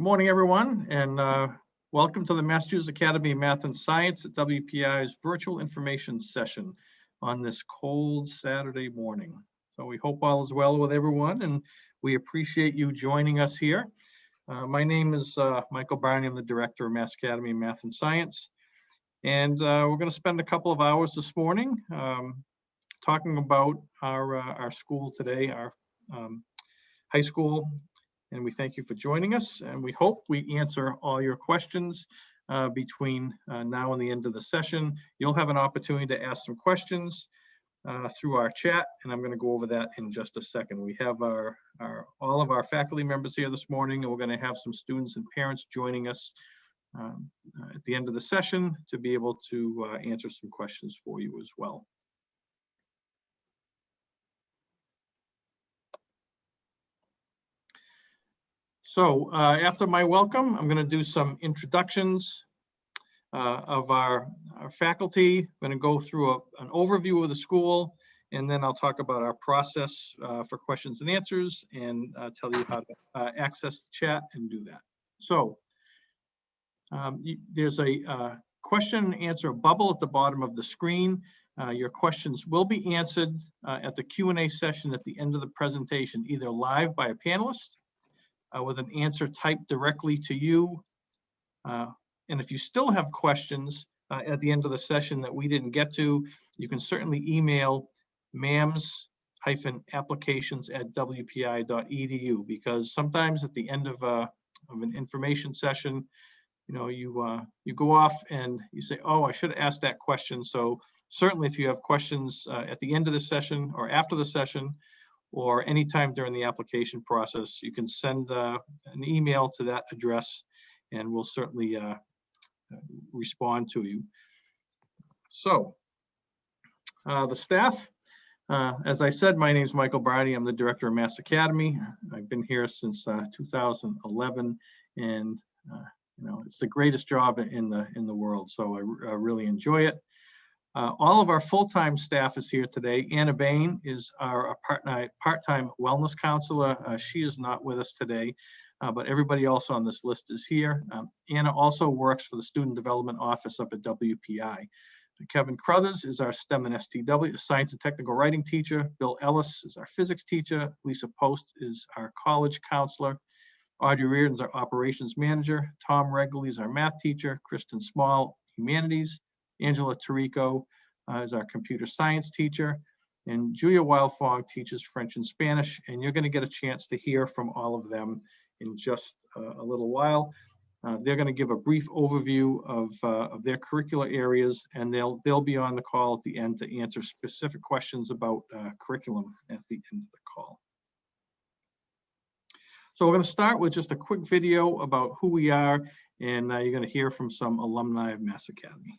Good morning, everyone, and welcome to the Massachusetts Academy of Math and Science at WPI's virtual information session on this cold Saturday morning. So we hope all is well with everyone, and we appreciate you joining us here. My name is Michael Barney. I'm the Director of Mass Academy of Math and Science, and we're going to spend a couple of hours this morning talking about our school today, our high school. And we thank you for joining us, and we hope we answer all your questions between now and the end of the session. You'll have an opportunity to ask some questions through our chat, and I'm going to go over that in just a second. We have all of our faculty members here this morning, and we're going to have some students and parents joining us at the end of the session to be able to answer some questions for you as well. So after my welcome, I'm going to do some introductions of our faculty. I'm going to go through an overview of the school, and then I'll talk about our process for questions and answers and tell you how to access the chat and do that. So there's a question and answer bubble at the bottom of the screen. Your questions will be answered at the Q&A session at the end of the presentation, either live by a panelist with an answer typed directly to you. And if you still have questions at the end of the session that we didn't get to, you can certainly email mams-applications@wpi.edu, because sometimes at the end of an information session, you know, you go off and you say, oh, I should have asked that question. So certainly if you have questions at the end of the session or after the session, or anytime during the application process, you can send an email to that address, and we'll certainly respond to you. So the staff, as I said, my name is Michael Barney. I'm the Director of Mass Academy. I've been here since 2011, and you know, it's the greatest job in the world, so I really enjoy it. All of our full-time staff is here today. Anna Bain is our part-time wellness counselor. She is not with us today, but everybody else on this list is here. Anna also works for the Student Development Office up at WPI. Kevin Crothers is our STEM and STW, Science and Technical Writing teacher. Bill Ellis is our physics teacher. Lisa Post is our college counselor. Audrey Reardon is our operations manager. Tom Regele is our math teacher. Kristen Small, humanities. Angela Taricco is our computer science teacher, and Julia Wildfong teaches French and Spanish, and you're going to get a chance to hear from all of them in just a little while. They're going to give a brief overview of their curricular areas, and they'll be on the call at the end to answer specific questions about curriculum at the end of the call. So we're going to start with just a quick video about who we are, and you're going to hear from some alumni of Mass Academy.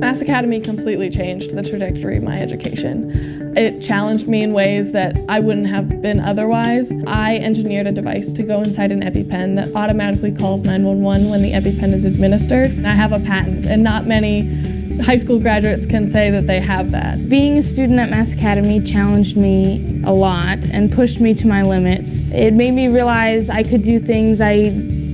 Mass Academy completely changed the trajectory of my education. It challenged me in ways that I wouldn't have been otherwise. I engineered a device to go inside an EpiPen that automatically calls 911 when the EpiPen is administered. And I have a patent, and not many high school graduates can say that they have that. Being a student at Mass Academy challenged me a lot and pushed me to my limits. It made me realize I could do things I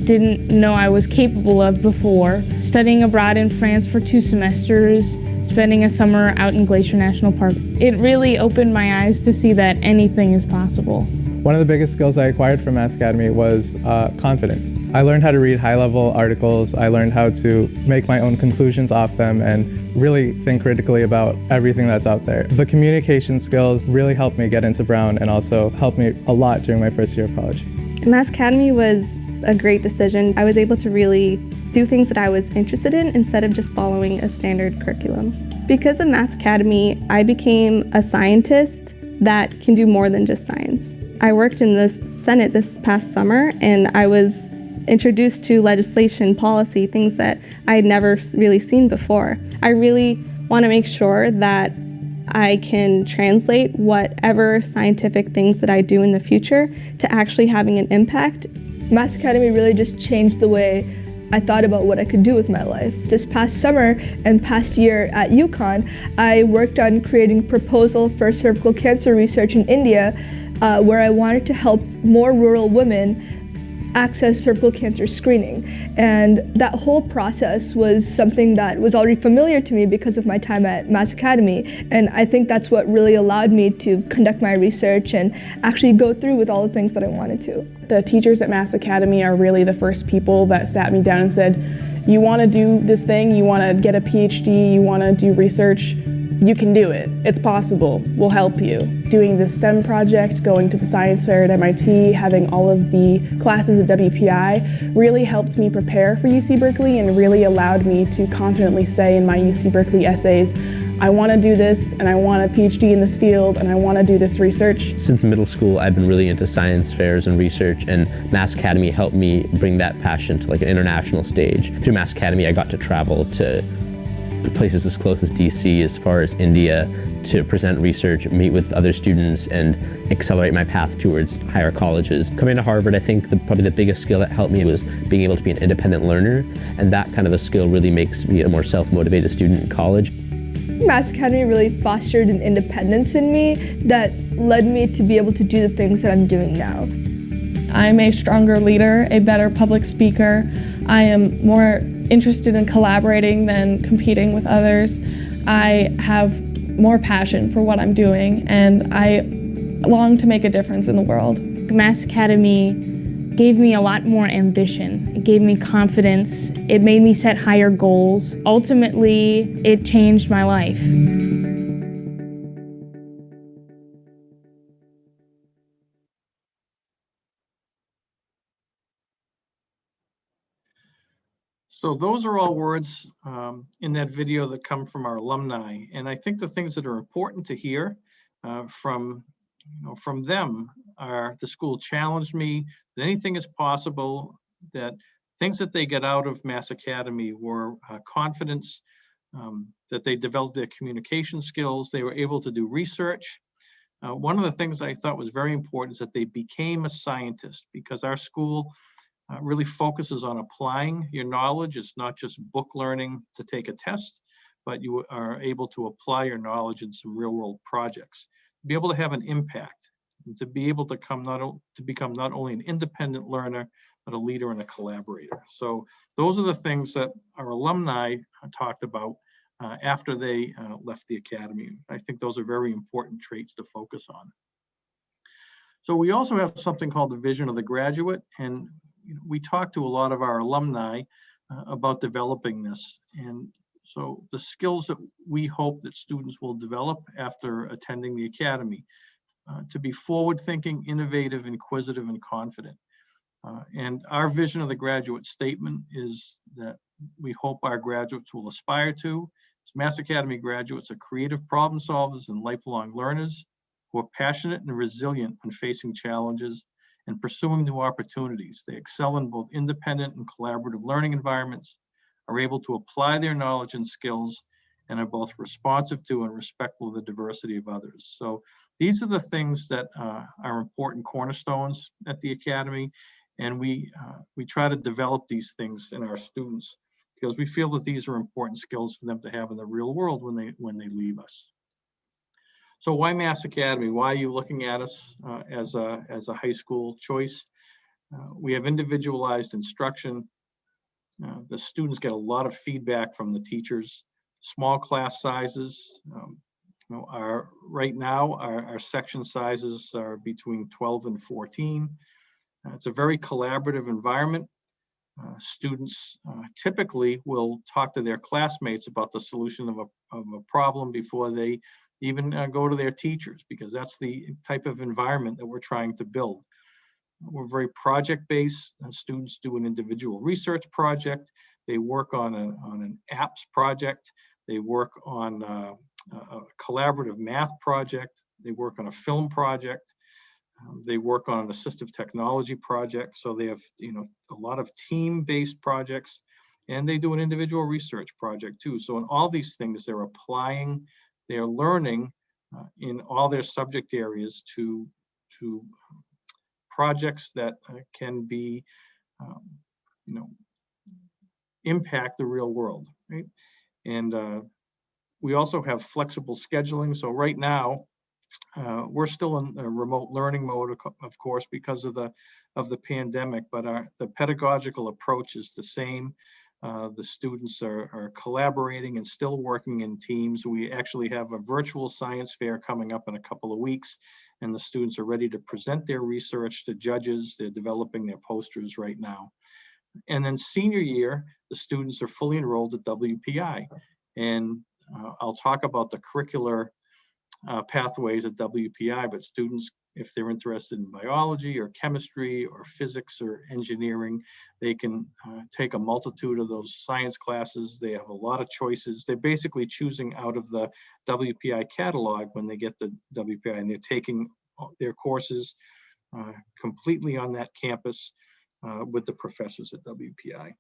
didn't know I was capable of before. Studying abroad in France for 2 semesters, spending a summer out in Glacier National Park. It really opened my eyes to see that anything is possible. One of the biggest skills I acquired from Mass Academy was confidence. I learned how to read high-level articles. I learned how to make my own conclusions off them and really think critically about everything that's out there. The communication skills really helped me get into Brown and also helped me a lot during my first year of college. Mass Academy was a great decision. I was able to really do things that I was interested in instead of just following a standard curriculum. Because of Mass Academy, I became a scientist that can do more than just science. I worked in the Senate this past summer, and I was introduced to legislation, policy, things that I had never really seen before. I really want to make sure that I can translate whatever scientific things that I do in the future to actually having an impact. Mass Academy really just changed the way I thought about what I could do with my life. This past summer and past year at UConn, I worked on creating a proposal for cervical cancer research in India, where I wanted to help more rural women access cervical cancer screening. And that whole process was something that was already familiar to me because of my time at Mass Academy. And I think that's what really allowed me to conduct my research and actually go through with all the things that I wanted to. The teachers at Mass Academy are really the first people that sat me down and said, you want to do this thing, you want to get a PhD, you want to do research, you can do it. It's possible. We'll help you. Doing the STEM project, going to the science fair at MIT, having all of the classes at WPI really helped me prepare for UC Berkeley and really allowed me to confidently say in my UC Berkeley essays, I want to do this and I want a PhD in this field and I want to do this research. Since middle school, I've been really into science fairs and research, and Mass Academy helped me bring that passion to like an international stage. Through Mass Academy, I got to travel to places as close as DC, as far as India, to present research, meet with other students, and accelerate my path towards higher colleges. Coming to Harvard, I think probably the biggest skill that helped me was being able to be an independent learner, and that kind of a skill really makes me a more self-motivated student in college. Mass Academy really fostered an independence in me that led me to be able to do the things that I'm doing now. I'm a stronger leader, a better public speaker. I am more interested in collaborating than competing with others. I have more passion for what I'm doing, and I long to make a difference in the world. Mass Academy gave me a lot more ambition. It gave me confidence. It made me set higher goals. Ultimately, it changed my life. So those are all words in that video that come from our alumni. And I think the things that are important to hear from them are the school challenged me that anything is possible, that things that they get out of Mass Academy were confidence, that they developed their communication skills, they were able to do research. One of the things I thought was very important is that they became a scientist, because our school really focuses on applying your knowledge. It's not just book learning to take a test, but you are able to apply your knowledge in some real world projects, to be able to have an impact, and to be able to become not only an independent learner, but a leader and a collaborator. So those are the things that our alumni talked about after they left the academy. I think those are very important traits to focus on. So we also have something called the vision of the graduate, and we talk to a lot of our alumni about developing this. And so the skills that we hope that students will develop after attending the academy, to be forward-thinking, innovative, inquisitive, and confident. And our vision of the graduate statement is that we hope our graduates will aspire to. Mass Academy graduates are creative problem solvers and lifelong learners who are passionate and resilient when facing challenges and pursuing new opportunities. They excel in both independent and collaborative learning environments, are able to apply their knowledge and skills, and are both responsive to and respectful of the diversity of others. So these are the things that are important cornerstones at the academy, and we try to develop these things in our students because we feel that these are important skills for them to have in the real world when they leave us. So why Mass Academy? Why are you looking at us as a high school choice? We have individualized instruction. The students get a lot of feedback from the teachers. Small class sizes. Right now, our section sizes are between 12 and 14. It's a very collaborative environment. Students typically will talk to their classmates about the solution of a problem before they even go to their teachers, because that's the type of environment that we're trying to build. We're very project-based. Students do an individual research project. They work on an apps project. They work on a collaborative math project. They work on a film project. They work on an assistive technology project. So they have a lot of team-based projects, and they do an individual research project too. So in all these things, they're applying, they're learning in all their subject areas to projects that can be impact the real world, right? And we also have flexible scheduling. So right now, we're still in a remote learning mode, of course, because of the pandemic, but the pedagogical approach is the same. The students are collaborating and still working in teams. We actually have a virtual science fair coming up in a couple of weeks, and the students are ready to present their research to judges. They're developing their posters right now. And then senior year, the students are fully enrolled at WPI. And I'll talk about the curricular pathways at WPI, but students, if they're interested in biology or chemistry or physics or engineering, they can take a multitude of those science classes. They have a lot of choices. They're basically choosing out of the WPI catalog when they get the WPI, and they're taking their courses completely on that campus with the professors at WPI.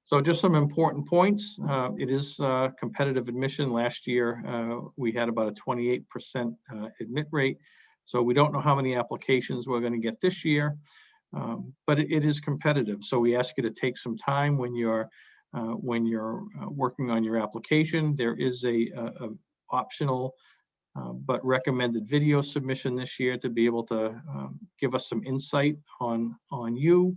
So just some important points. It is competitive admission. Last year, we had about a 28% admit rate. So we don't know how many applications we're going to get this year, but it is competitive. So we ask you to take some time when you're working on your application. There is a optional but recommended video submission this year to be able to give us some insight on you.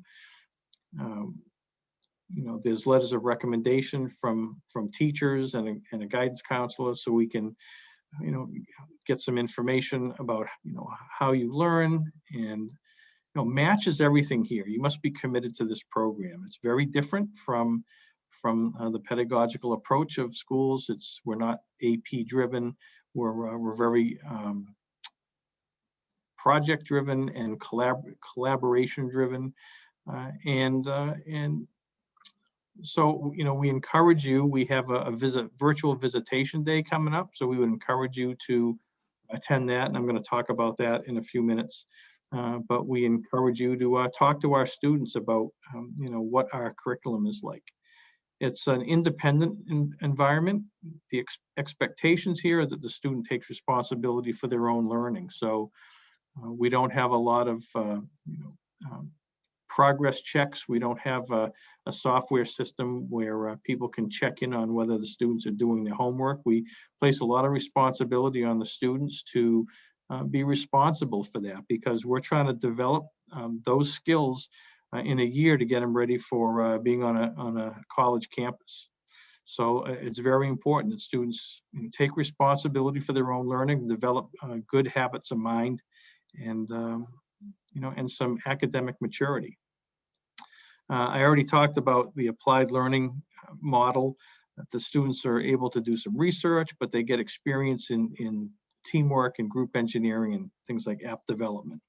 You know, there's letters of recommendation from teachers and a guidance counselor, so we can, you know, get some information about, you know, how you learn. And, you know, match is everything here. You must be committed to this program. It's very different from the pedagogical approach of schools. We're not AP driven. We're very project driven and collaboration driven, and so, you know, we encourage you. We have a virtual visitation day coming up, so we would encourage you to attend that, and I'm going to talk about that in a few minutes. But we encourage you to talk to our students about, you know, what our curriculum is like. It's an independent environment. The expectations here are that the student takes responsibility for their own learning. So we don't have a lot of, you know, progress checks. We don't have a software system where people can check in on whether the students are doing their homework. We place a lot of responsibility on the students to be responsible for that, because we're trying to develop those skills in a year to get them ready for being on a college campus. So it's very important that students, you know, take responsibility for their own learning, develop good habits of mind, and you know, and some academic maturity. I already talked about the applied learning model, that the students are able to do some research, but they get experience in teamwork and group engineering and things like app development.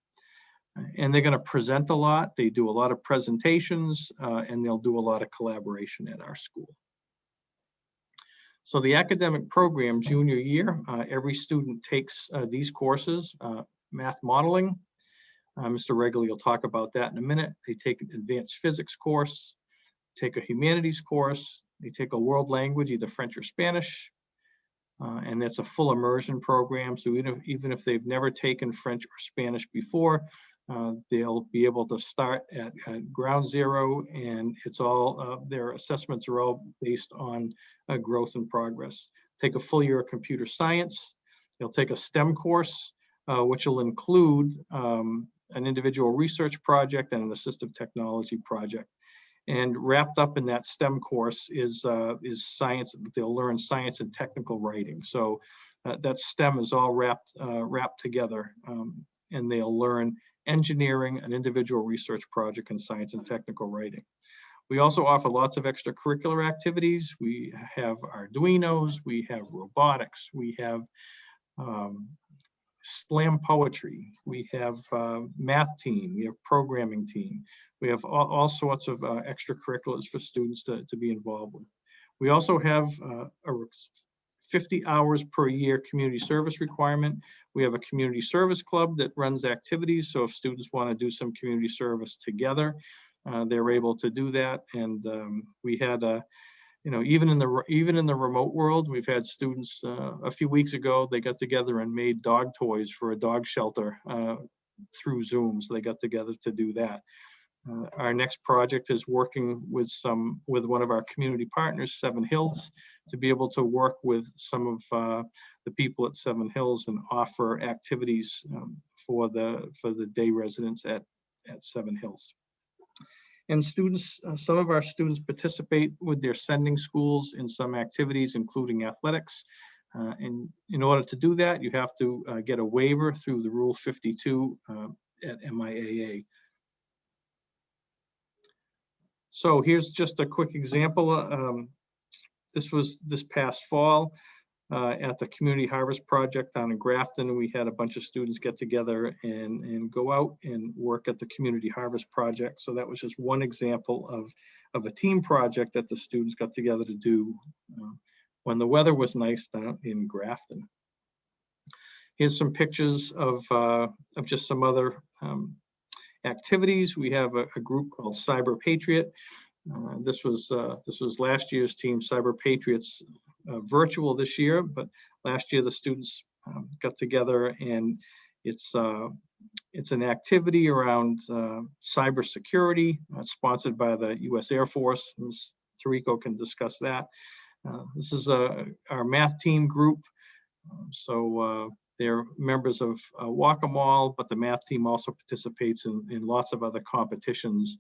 And they're going to present a lot. They do a lot of presentations, and they'll do a lot of collaboration at our school. So the academic program, junior year, every student takes these courses: math modeling. Mr. Regele will talk about that in a minute. They take an advanced physics course, take a humanities course, they take a world language, either French or Spanish, and it's a full immersion program. So even if they've never taken French or Spanish before, they'll be able to start at ground zero, and it's all, their assessments are all based on growth and progress. Take a full year of computer science. They'll take a STEM course, which will include an individual research project and an assistive technology project. And wrapped up in that STEM course is science. They'll learn science and technical writing. So that STEM is all wrapped together, and they'll learn engineering, an individual research project, and science and technical writing. We also offer lots of extracurricular activities. We have Arduinos, we have robotics, we have slam poetry, we have math team, we have programming team. We have all sorts of extracurriculars for students to be involved with. We also have a 50 hours per year community service requirement. We have a community service club that runs activities. So if students want to do some community service together, they're able to do that. And we had you know, even in the remote world, we've had students a few weeks ago, they got together and made dog toys for a dog shelter through Zoom. So they got together to do that. Our next project is working with one of our community partners, Seven Hills, to be able to work with some of the people at Seven Hills and offer activities for the day residents at Seven Hills. And students, some of our students participate with their sending schools in some activities, including athletics. And in order to do that, you have to get a waiver through the Rule 52 at MIAA. So here's just a quick example. This was this past fall at the Community Harvest Project down in Grafton. We had a bunch of students get together and go out and work at the Community Harvest Project. So that was just one example of a team project that the students got together to do when the weather was nice down in Grafton. Here's some pictures of just some other activities. We have a group called Cyber Patriot. This was last year's team, Cyber Patriots, virtual this year, but last year the students got together, and it's an activity around cybersecurity, sponsored by the U.S. Air Force. Taricco can discuss that. This is our math team group. They're members of Walk-A-Mall, but the math team also participates in lots of other competitions.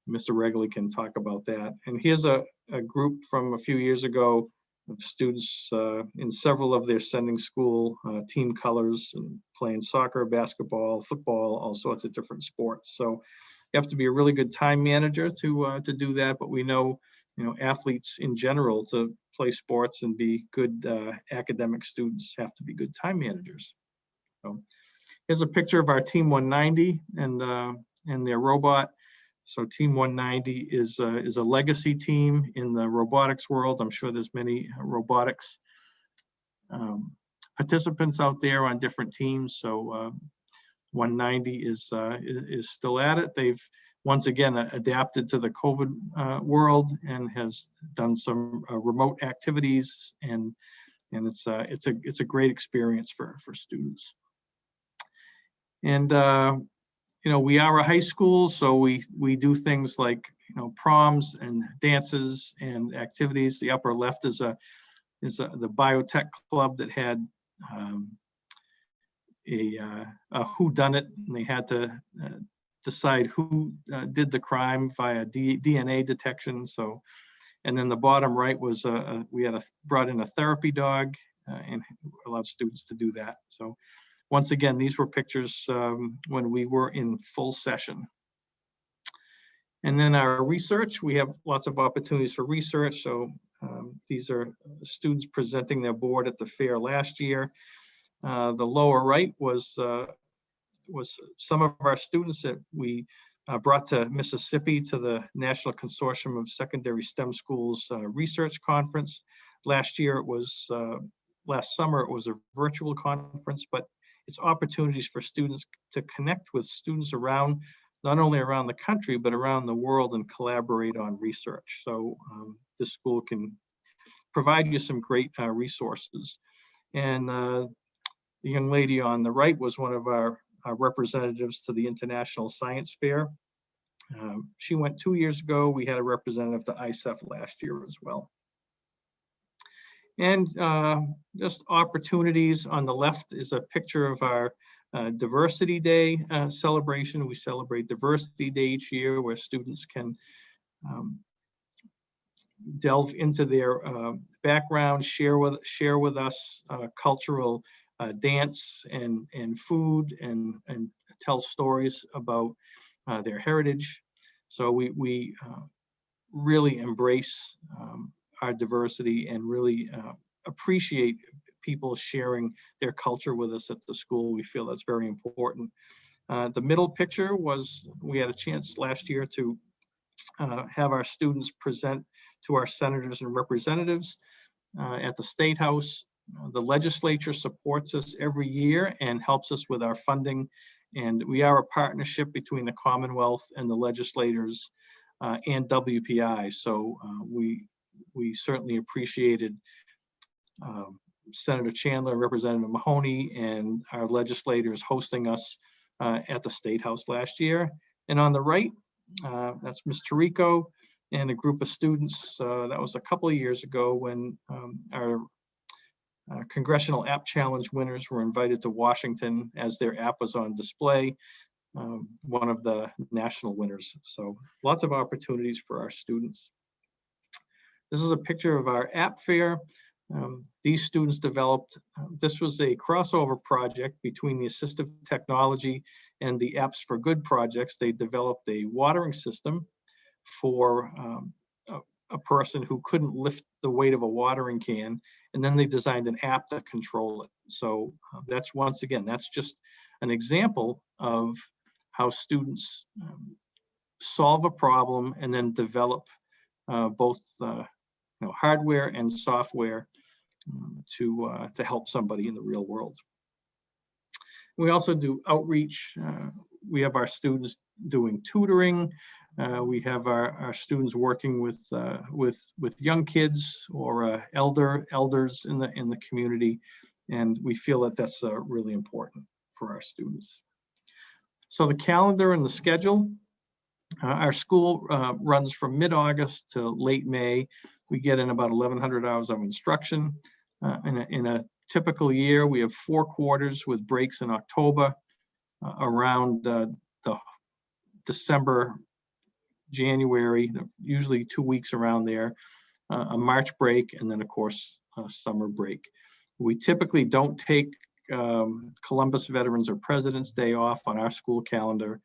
Mr. Regele can talk about that. And here's a group from a few years ago of students in several of their sending school team colors, and playing soccer, basketball, football, all sorts of different sports. So you have to be a really good time manager to do that, but we know, athletes in general, to play sports and be good academic students, have to be good time managers. So here's a picture of our Team 190 and their robot. So Team 190 is a legacy team in the robotics world. I'm sure there's many robotics participants out there on different teams. So 190 is still at it. They've once again adapted to the COVID world and has done some remote activities, and it's a great experience for students. And we are a high school, so we do things like proms and dances and activities. The upper left is the biotech club that had a whodunit, and they had to decide who did the crime via DNA detection. So, and then the bottom right was we had brought in a therapy dog and allowed students to do that. So once again, these were pictures when we were in full session. And then our research, we have lots of opportunities for research. So these are students presenting their board at the fair last year. The lower right was some of our students that we brought to Mississippi to the National Consortium of Secondary STEM Schools Research Conference. Last summer it was a virtual conference, but it's opportunities for students to connect with students around, not only around the country, but around the world, and collaborate on research. So this school can provide you some great resources. And the young lady on the right was one of our representatives to the International Science Fair. She went 2 years ago. We had a representative to ISEF last year as well. And just opportunities. On the left is a picture of our Diversity Day celebration. We celebrate Diversity Day each year, where students can delve into their background, share with us cultural dance and food, and tell stories about their heritage. So we really embrace our diversity and really appreciate people sharing their culture with us at the school. We feel that's very important. The middle picture was, we had a chance last year to have our students present to our senators and representatives at the State House. The legislature supports us every year and helps us with our funding. And we are a partnership between the Commonwealth and the legislators and WPI. So we certainly appreciated Senator Chandler, Representative Mahoney, and our legislators hosting us at the State House last year. And on the right That's Ms. Taricco and a group of students. That was a couple of years ago when our Congressional App Challenge winners were invited to Washington as their app was on display, one of the national winners. So lots of opportunities for our students. This is a picture of our app fair. These students developed, this was a crossover project between the assistive technology and the Apps for Good projects. They developed a watering system for a person who couldn't lift the weight of a watering can, and then they designed an app to control it. So that's, once again, that's just an example of how students solve a problem and then develop both hardware and software to help somebody in the real world. We also do outreach. We have our students doing tutoring. We have our students working with young kids or elders in the community, and we feel that that's really important for our students. So the calendar and the schedule. Our school runs from mid-August to late May. We get in about 1,100 hours of instruction. In a typical year, we have 4 quarters with breaks in October, around the December, January, usually 2 weeks around there, a March break, and then of course a summer break. We typically don't take Columbus Veterans or President's Day off on our school calendar.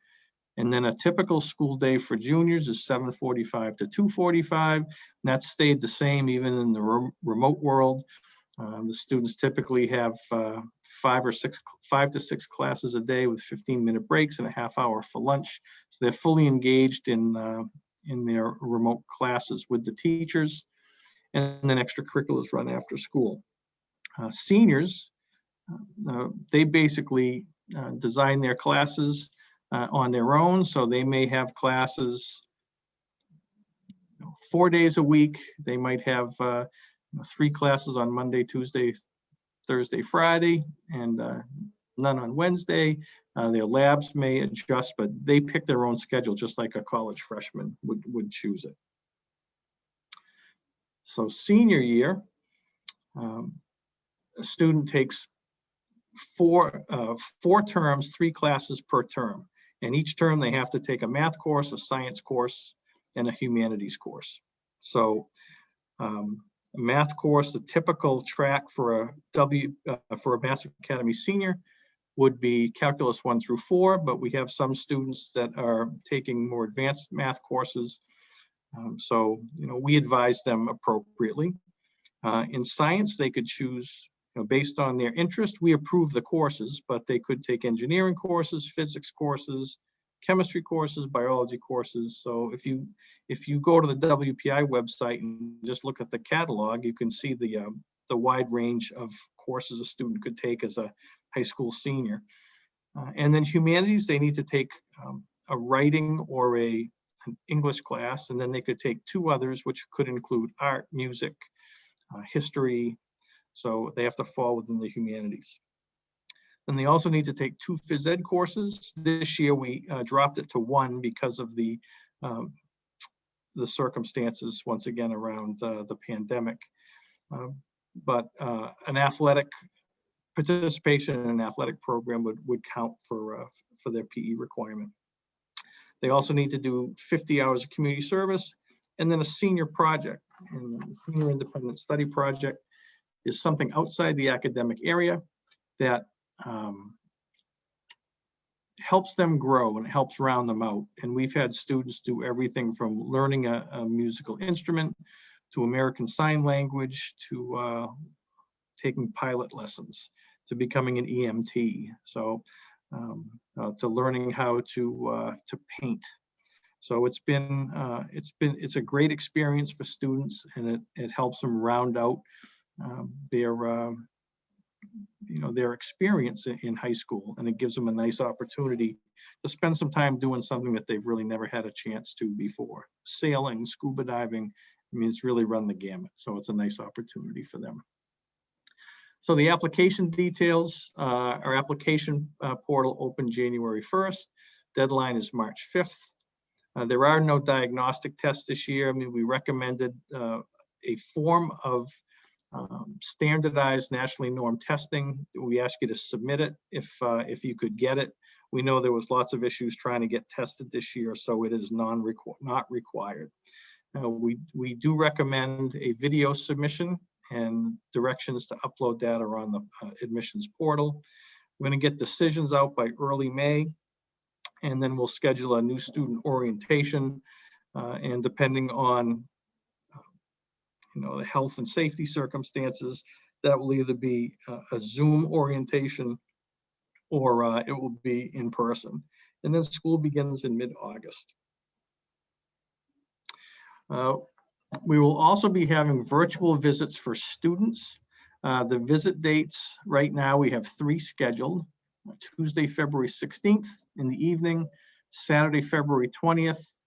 And then a typical school day for juniors is 7:45 to 2:45. That's stayed the same even in the remote world. The students typically have 5 to 6 classes a day with 15-minute breaks and a half hour for lunch. So they're fully engaged in their remote classes with the teachers, and then extracurriculars run after school. Seniors, they basically design their classes on their own. So they may have classes 4 days a week. They might have 3 classes on Monday, Tuesday, Thursday, Friday, and none on Wednesday. Their labs may adjust, but they pick their own schedule, just like a college freshman would choose it. So senior year, a student takes 4 terms, 3 classes per term. And each term they have to take a math course, a science course, and a humanities course. So a math course, the typical track for a Mass Academy senior would be Calculus 1 through 4, but we have some students that are taking more advanced math courses. So we advise them appropriately. In science, they could choose based on their interest. We approve the courses, but they could take engineering courses, physics courses, chemistry courses, biology courses. So if you go to the WPI website and just look at the catalog, you can see the wide range of courses a student could take as a high school senior. And then humanities, they need to take a writing or an English class, and then they could take 2 others, which could include art, music, history. So they have to fall within the humanities. And they also need to take 2 phys ed courses. This year we dropped it to 1 because of the circumstances, once again, around the pandemic. But an athletic participation in an athletic program would count for their PE requirement. They also need to do 50 hours of community service, and then a senior project. And the senior independent study project is something outside the academic area that helps them grow and helps round them out. And we've had students do everything from learning a musical instrument to American Sign Language to taking pilot lessons to becoming an EMT. So to learning how to paint. So it's a great experience for students, and it helps them round out their experience in high school, and it gives them a nice opportunity to spend some time doing something that they've really never had a chance to before. Sailing, scuba diving, I mean, it's really run the gamut. So it's a nice opportunity for them. So the application details, our application portal opened January 1st. Deadline is March 5th. There are no diagnostic tests this year. I mean, we recommended a form of standardized nationally normed testing. We ask you to submit it if you could get it. We know there was lots of issues trying to get tested this year, so it is not required. We do recommend a video submission and directions to upload data on the admissions portal. We're going to get decisions out by early May, and then we'll schedule a new student orientation. And depending on the health and safety circumstances, that will either be a Zoom orientation or it will be in person. And then school begins in mid-August. We will also be having virtual visits for students. The visit dates, right now we have 3 scheduled: Tuesday, February 16th in the evening, Saturday, February 20th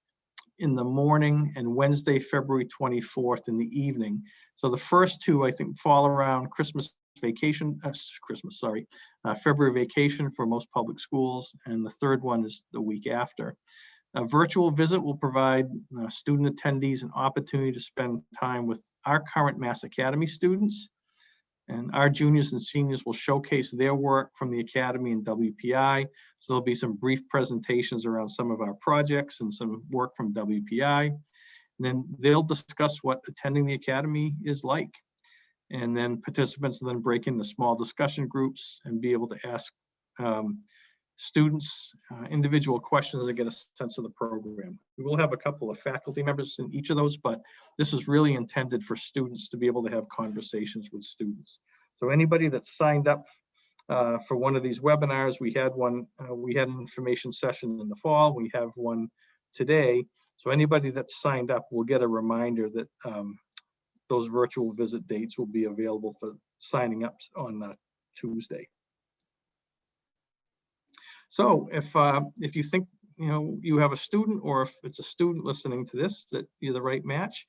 in the morning, and Wednesday, February 24th in the evening. So the first 2, I think, fall around Christmas vacation, February vacation for most public schools, and the third one is the week after. A virtual visit will provide student attendees an opportunity to spend time with our current Mass Academy students, and our juniors and seniors will showcase their work from the Academy and WPI. So there'll be some brief presentations around some of our projects and some work from WPI. And then they'll discuss what attending the Academy is like. And then participants will then break into small discussion groups and be able to ask students individual questions to get a sense of the program. We will have a couple of faculty members in each of those, but this is really intended for students to be able to have conversations with students. So anybody that signed up for one of these webinars, we had an information session in the fall, we have one today. So anybody that signed up will get a reminder that those virtual visit dates will be available for signing up on Tuesday. So if you think you have a student, or if it's a student listening to this, that you're the right match,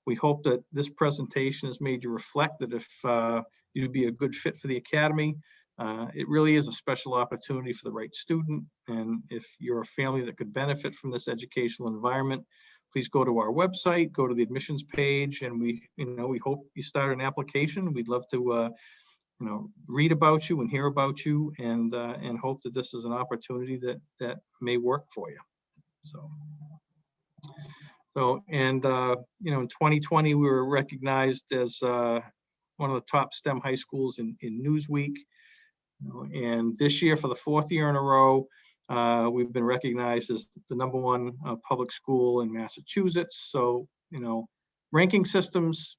we hope that this presentation has made you reflect that if you'd be a good fit for the Academy, it really is a special opportunity for the right student. And if you're a family that could benefit from this educational environment, please go to our website, go to the admissions page, and we hope you start an application. We'd love to read about you and hear about you, and hope that this is an opportunity that may work for you. In 2020 we were recognized as one of the top STEM high schools in Newsweek, and this year, for the 4th year in a row, we've been recognized as the #1 public school in Massachusetts. So ranking systems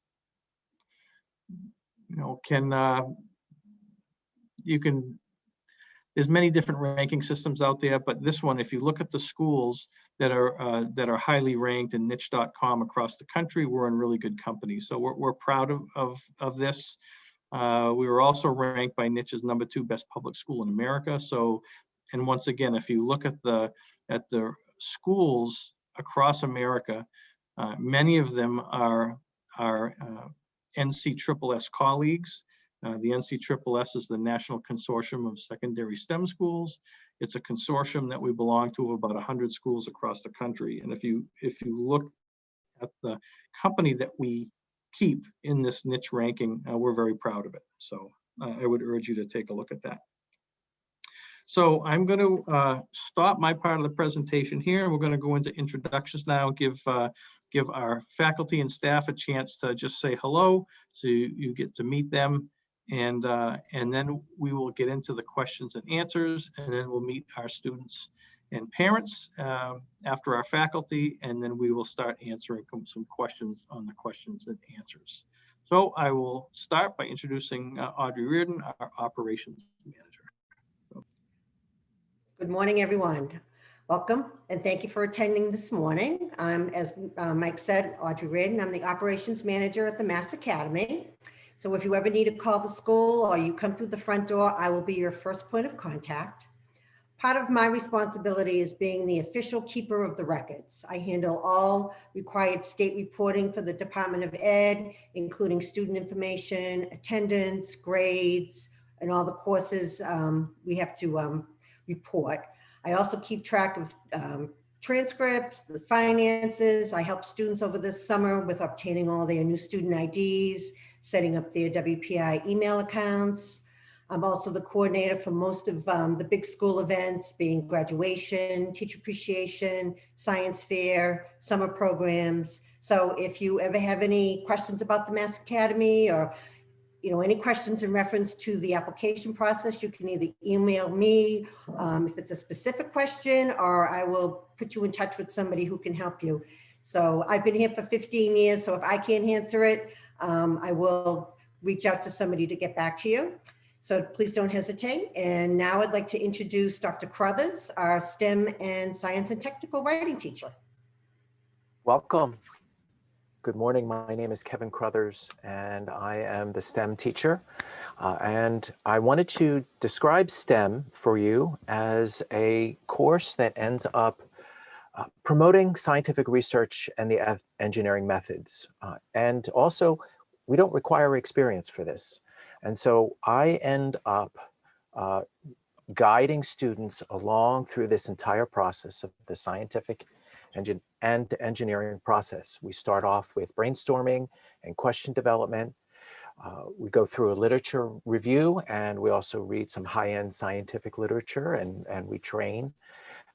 there's many different ranking systems out there, but this one, if you look at the schools that are highly ranked in niche.com across the country, we're in really good company. So we're proud of this. We were also ranked by Niche as #2 best public school in America. So, and once again, if you look at the schools across America, many of them are NCSSS colleagues. The NCSSS is the National Consortium of Secondary STEM Schools. It's a consortium that we belong to of about 100 schools across the country. And if you look at the company that we keep in this niche ranking, we're very proud of it. So I would urge you to take a look at that. So I'm going to stop my part of the presentation here. We're going to go into introductions now, give our faculty and staff a chance to just say hello, so you get to meet them. And then we will get into the questions and answers, and then we'll meet our students and parents after our faculty, and then we will start answering some questions on the questions and answers. So I will start by introducing Audrey Reardon, our operations manager. Good morning, everyone. Welcome, and thank you for attending this morning. I'm, as Mike said, Audrey Reardon. I'm the operations manager at the Mass Academy. So if you ever need to call the school or you come through the front door, I will be your first point of contact. Part of my responsibility is being the official keeper of the records. I handle all required state reporting for the Department of Ed, including student information, attendance, grades, and all the courses we have to report. I also keep track of transcripts, the finances. I help students over this summer with obtaining all their new student IDs, setting up their WPI email accounts. I'm also the coordinator for most of the big school events, being graduation, teacher appreciation, science fair, summer programs. So if you ever have any questions about the Mass Academy, or any questions in reference to the application process, you can either email me if it's a specific question, or I will put you in touch with somebody who can help you. So I've been here for 15 years, so if I can't answer it, I will reach out to somebody to get back to you. So please don't hesitate. And now I'd like to introduce Dr. Crothers, our STEM and science and technical writing teacher. Welcome. Good morning. My name is Kevin Crothers, and I am the STEM teacher. And I wanted to describe STEM for you as a course that ends up promoting scientific research and the engineering methods. And also, we don't require experience for this. And so I end up guiding students along through this entire process of the scientific and engineering process. We start off with brainstorming and question development. We go through a literature review, and we also read some high-end scientific literature, and we train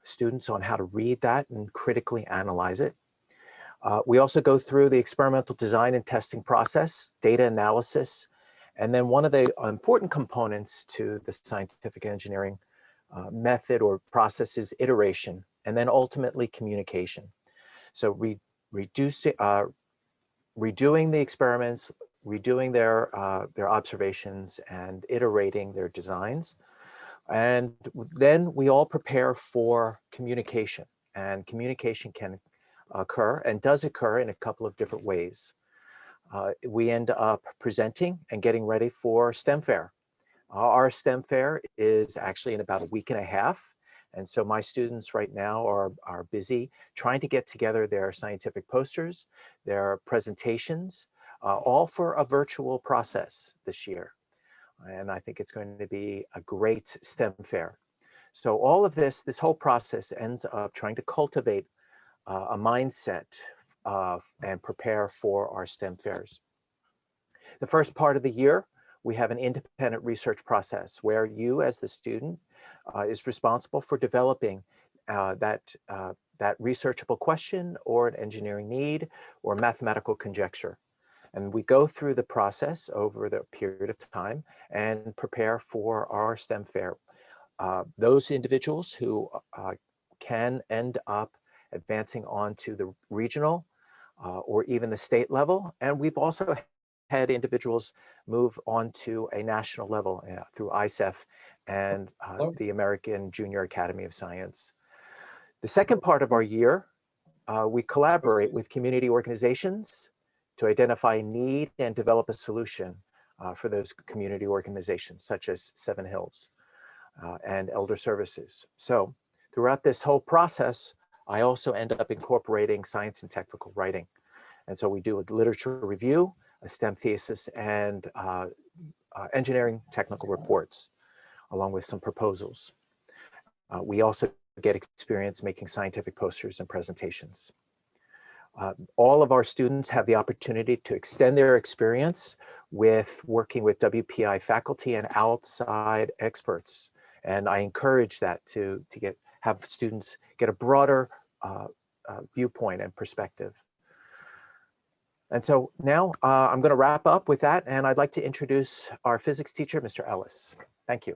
students on how to read that and critically analyze it. We also go through the experimental design and testing process, data analysis, and then one of the important components to the scientific engineering method or process is iteration, and then ultimately communication. So redoing the experiments, redoing their observations, and iterating their designs. And then we all prepare for communication, and communication can occur and does occur in a couple of different ways. We end up presenting and getting ready for STEM Fair. Our STEM Fair is actually in about a week and a half. And so my students right now are busy trying to get together their scientific posters, their presentations, all for a virtual process this year. And I think it's going to be a great STEM Fair. So all of this whole process ends up trying to cultivate a mindset and prepare for our STEM fairs. The first part of the year, we have an independent research process where you as the student is responsible for developing that researchable question or an engineering need or mathematical conjecture. And we go through the process over the period of time and prepare for our STEM fair. Those individuals who can end up advancing on to the regional or even the state level. And we've also had individuals move on to a national level through ISEF and the American Junior Academy of Science. The second part of our year, we collaborate with community organizations to identify need and develop a solution for those community organizations, such as Seven Hills and Elder Services. So throughout this whole process, I also end up incorporating science and technical writing. And so we do a literature review, a STEM thesis, and engineering technical reports, along with some proposals. We also get experience making scientific posters and presentations. All of our students have the opportunity to extend their experience with working with WPI faculty and outside experts. And I encourage that to have students get a broader viewpoint and perspective. And so now I'm going to wrap up with that, and I'd like to introduce our physics teacher, Mr. Ellis. Thank you.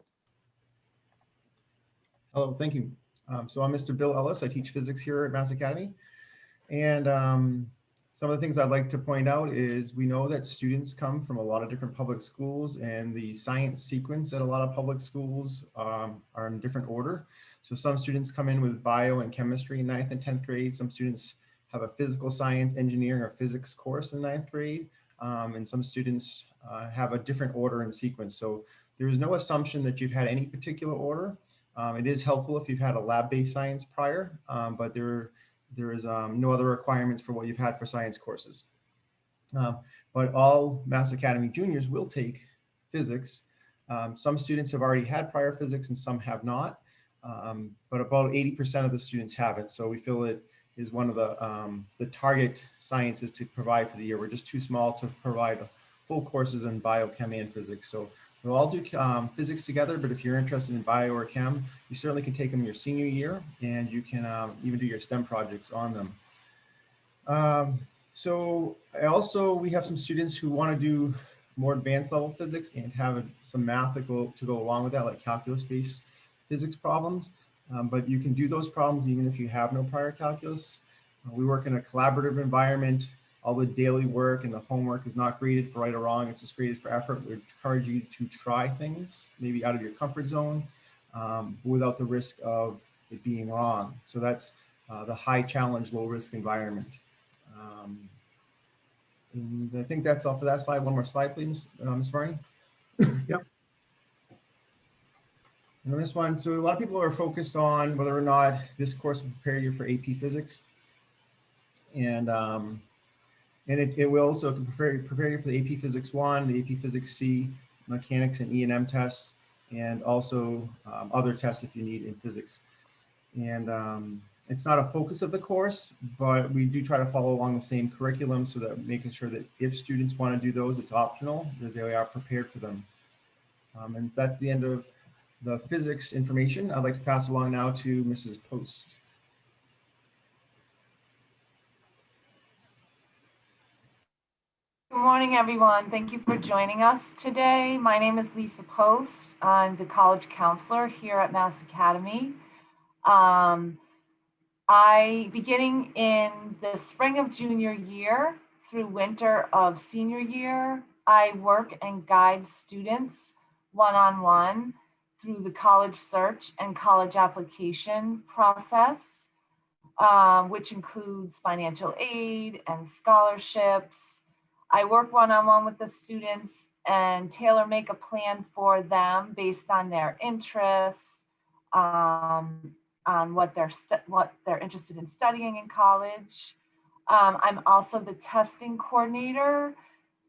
Hello, thank you. So I'm Mr. Bill Ellis. I teach physics here at Mass Academy. And some of the things I'd like to point out is we know that students come from a lot of different public schools, and the science sequence at a lot of public schools are in different order. So some students come in with bio and chemistry in 9th and 10th grade. Some students have a physical science, engineering, or physics course in 9th grade. And some students have a different order and sequence. So there is no assumption that you've had any particular order. It is helpful if you've had a lab-based science prior, but there is no other requirements for what you've had for science courses. But all Mass Academy juniors will take physics. Some students have already had prior physics and some have not. but about 80% of the students have it. So we feel it is one of the target sciences to provide for the year. We're just too small to provide full courses in biochemistry and physics. So we'll all do physics together, but if you're interested in bio or chem, you certainly can take them your senior year, and you can even do your STEM projects on them. So we have some students who want to do more advanced level physics and have some math to go along with that, like calculus-based physics problems. But you can do those problems even if you have no prior calculus. We work in a collaborative environment. All the daily work and the homework is not graded for right or wrong. It's just graded for effort. We encourage you to try things, maybe out of your comfort zone, without the risk of it being wrong. So that's the high challenge, low risk environment. And I think that's all for that slide. One more slide, please, Ms. Varney. Yep. And on this one, so a lot of people are focused on whether or not this course will prepare you for AP Physics. And it will also prepare you for the AP Physics 1, the AP Physics C, mechanics and E&M tests, and also other tests if you need in physics. And it's not a focus of the course, but we do try to follow along the same curriculum so that making sure that if students want to do those, it's optional, that they are prepared for them. And that's the end of the physics information. I'd like to pass along now to Mrs. Post. Good morning, everyone. Thank you for joining us today. My name is Lisa Post. I'm the college counselor here at Mass Academy. Beginning in the spring of junior year through winter of senior year, I work and guide students one-on-one through the college search and college application process, which includes financial aid and scholarships. I work one-on-one with the students and tailor-make a plan for them based on their interests, on what they're interested in studying in college. I'm also the testing coordinator,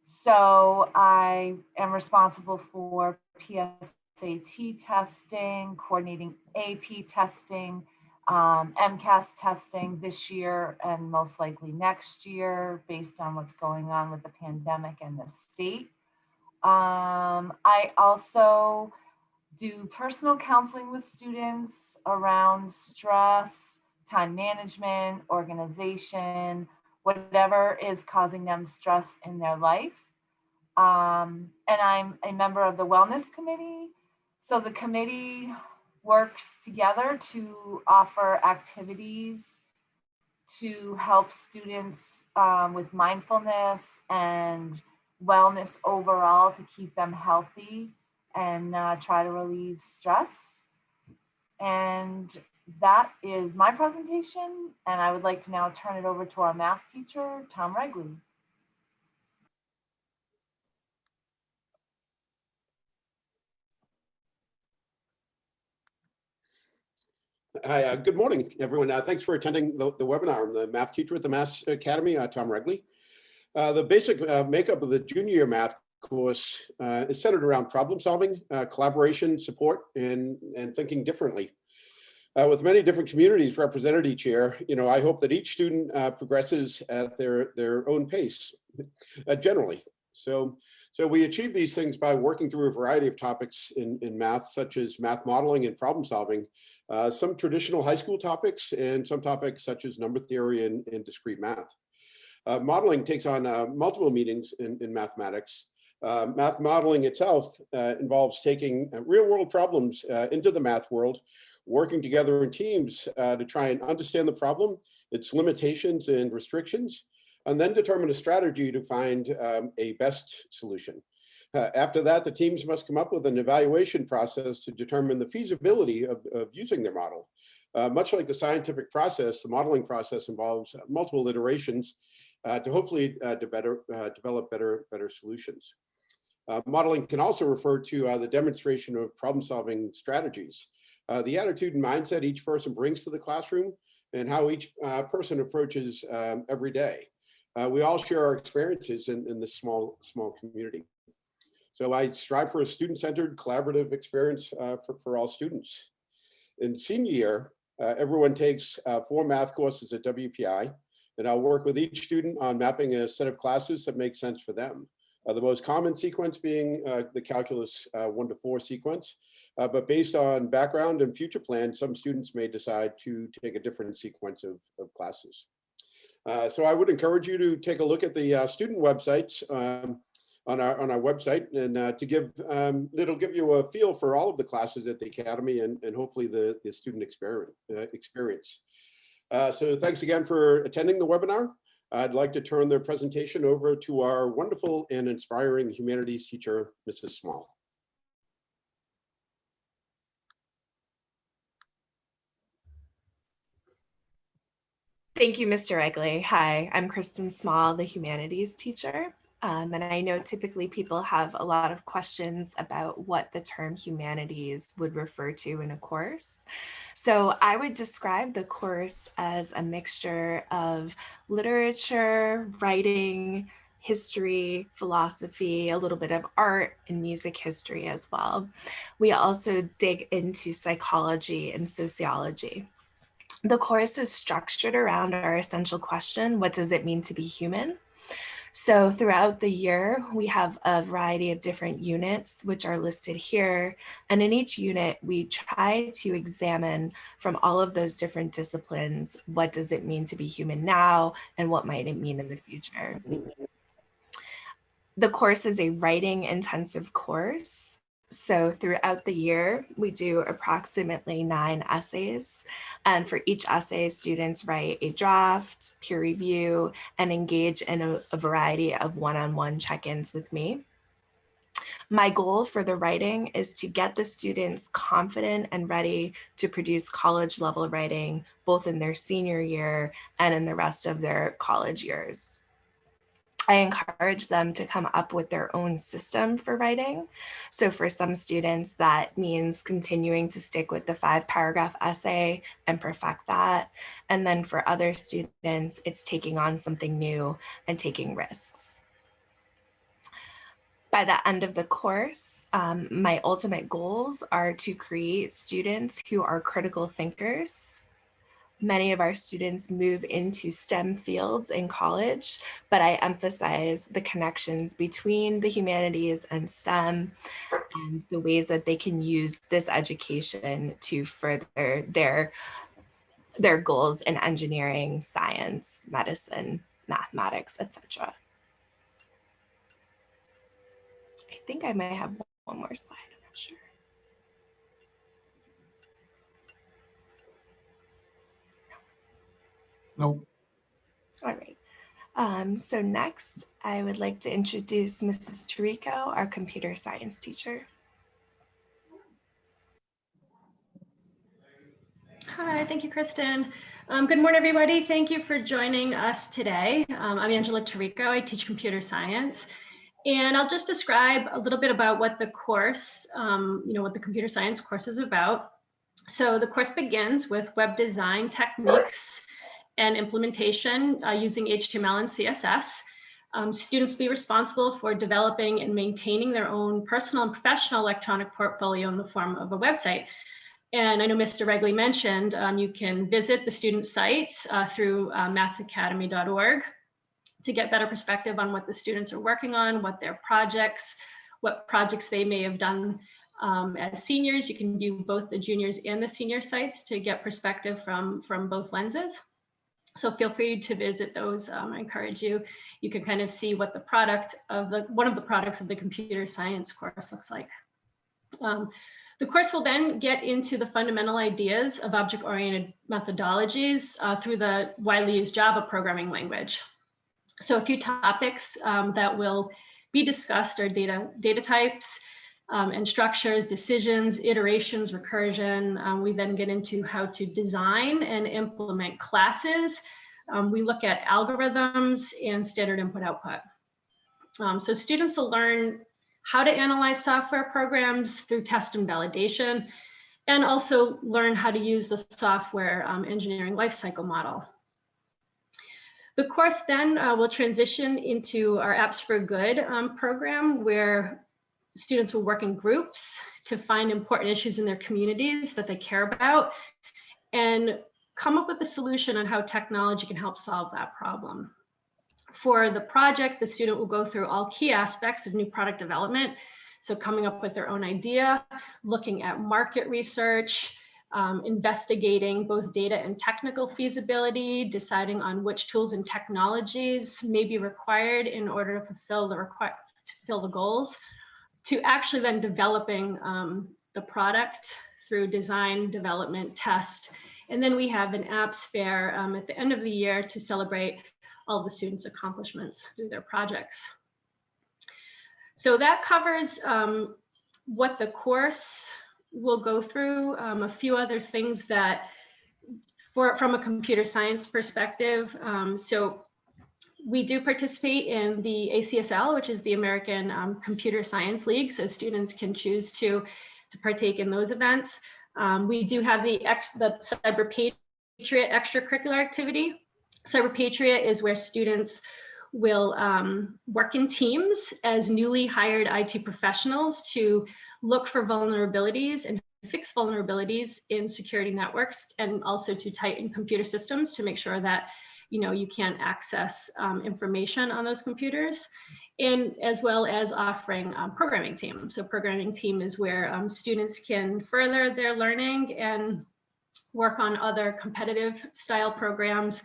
so I am responsible for PSAT testing, coordinating AP testing, MCAS testing this year and most likely next year based on what's going on with the pandemic and the state. I also do personal counseling with students around stress, time management, organization, whatever is causing them stress in their life. And I'm a member of the wellness committee. So the committee works together to offer activities to help students with mindfulness and wellness overall to keep them healthy and try to relieve stress. And that is my presentation. And I would like to now turn it over to our math teacher, Tom Regele. Hi, good morning, everyone. Thanks for attending the webinar. I'm the math teacher at the Mass Academy, Tom Regele. The basic makeup of the junior year math course is centered around problem solving, collaboration, support, and thinking differently. With many different communities represented each year, I hope that each student progresses at their own pace, generally. So we achieve these things by working through a variety of topics in math, such as math modeling and problem solving, some traditional high school topics, and some topics such as number theory and discrete math. Modeling takes on multiple meanings in mathematics. Math modeling itself involves taking real-world problems into the math world, working together in teams to try and understand the problem, its limitations and restrictions, and then determine a strategy to find a best solution. After that, the teams must come up with an evaluation process to determine the feasibility of using their model. Much like the scientific process, the modeling process involves multiple iterations to hopefully develop better solutions. Modeling can also refer to the demonstration of problem-solving strategies. The attitude and mindset each person brings to the classroom and how each person approaches every day. We all share our experiences in this small community. So I strive for a student-centered collaborative experience for all students. In senior year, everyone takes 4 math courses at WPI, and I'll work with each student on mapping a set of classes that make sense for them. The most common sequence being the calculus 1 to 4 sequence, but based on background and future plans, some students may decide to take a different sequence of classes. So I would encourage you to take a look at the student websites on our website, and it'll give you a feel for all of the classes at the Academy and hopefully the student experience. So thanks again for attending the webinar. I'd like to turn the presentation over to our wonderful and inspiring humanities teacher, Mrs. Small. Thank you, Mr. Regele. Hi, I'm Kristen Small, the humanities teacher. And I know typically people have a lot of questions about what the term humanities would refer to in a course. So I would describe the course as a mixture of literature, writing, history, philosophy, a little bit of art and music history as well. We also dig into psychology and sociology. The course is structured around our essential question, what does it mean to be human? So throughout the year, we have a variety of different units, which are listed here. And in each unit, we try to examine from all of those different disciplines, what does it mean to be human now, and what might it mean in the future? The course is a writing intensive course. So throughout the year, we do approximately 9 essays. And for each essay, students write a draft, peer review, and engage in a variety of one-on-one check-ins with me. My goal for the writing is to get the students confident and ready to produce college level writing, both in their senior year and in the rest of their college years. I encourage them to come up with their own system for writing. So for some students, that means continuing to stick with the 5-paragraph essay and perfect that. And then for other students, it's taking on something new and taking risks. By the end of the course, my ultimate goals are to create students who are critical thinkers. Many of our students move into STEM fields in college, but I emphasize the connections between the humanities and STEM and the ways that they can use this education to further their goals in engineering, science, medicine, mathematics, etc. I think I might have one more slide, I'm not sure. Nope. All right. So next, I would like to introduce Mrs. Taricco, our computer science teacher. Hi, thank you, Kristen. Good morning, everybody. Thank you for joining us today. I'm Angela Taricco. I teach computer science. And I'll just describe a little bit about what the course, what the computer science course is about. So the course begins with web design techniques and implementation using HTML and CSS. Students will be responsible for developing and maintaining their own personal and professional electronic portfolio in the form of a website. And I know Mr. Regele mentioned you can visit the student sites through massacademy.org to get better perspective on what the students are working on, what projects they may have done as seniors. You can view both the juniors and the senior sites to get perspective from both lenses. So feel free to visit those. I encourage you. You can kind of see what the product of one of the products of the computer science course looks like. The course will then get into the fundamental ideas of object-oriented methodologies through the widely used Java programming language. So a few topics that will be discussed are data types and structures, decisions, iterations, recursion. We then get into how to design and implement classes. We look at algorithms and standard input-output. So students will learn how to analyze software programs through test and validation, and also learn how to use the software engineering lifecycle model. The course then will transition into our Apps for Good program, where students will work in groups to find important issues in their communities that they care about and come up with a solution on how technology can help solve that problem. For the project, the student will go through all key aspects of new product development. So coming up with their own idea, looking at market research, investigating both data and technical feasibility, deciding on which tools and technologies may be required in order to fulfill the goals, to actually then developing the product through design, development, test. And then we have an apps fair at the end of the year to celebrate all the students' accomplishments through their projects. So that covers what the course will go through. A few other things that, from a computer science perspective, so we do participate in the ACSL, which is the American Computer Science League, so students can choose to partake in those events. We do have the Cyber Patriot extracurricular activity. Cyber Patriot is where students will work in teams as newly hired IT professionals to look for vulnerabilities and fix vulnerabilities in security networks, and also to tighten computer systems to make sure that you can't access information on those computers, and as well as offering programming team. So programming team is where students can further their learning and work on other competitive style programs,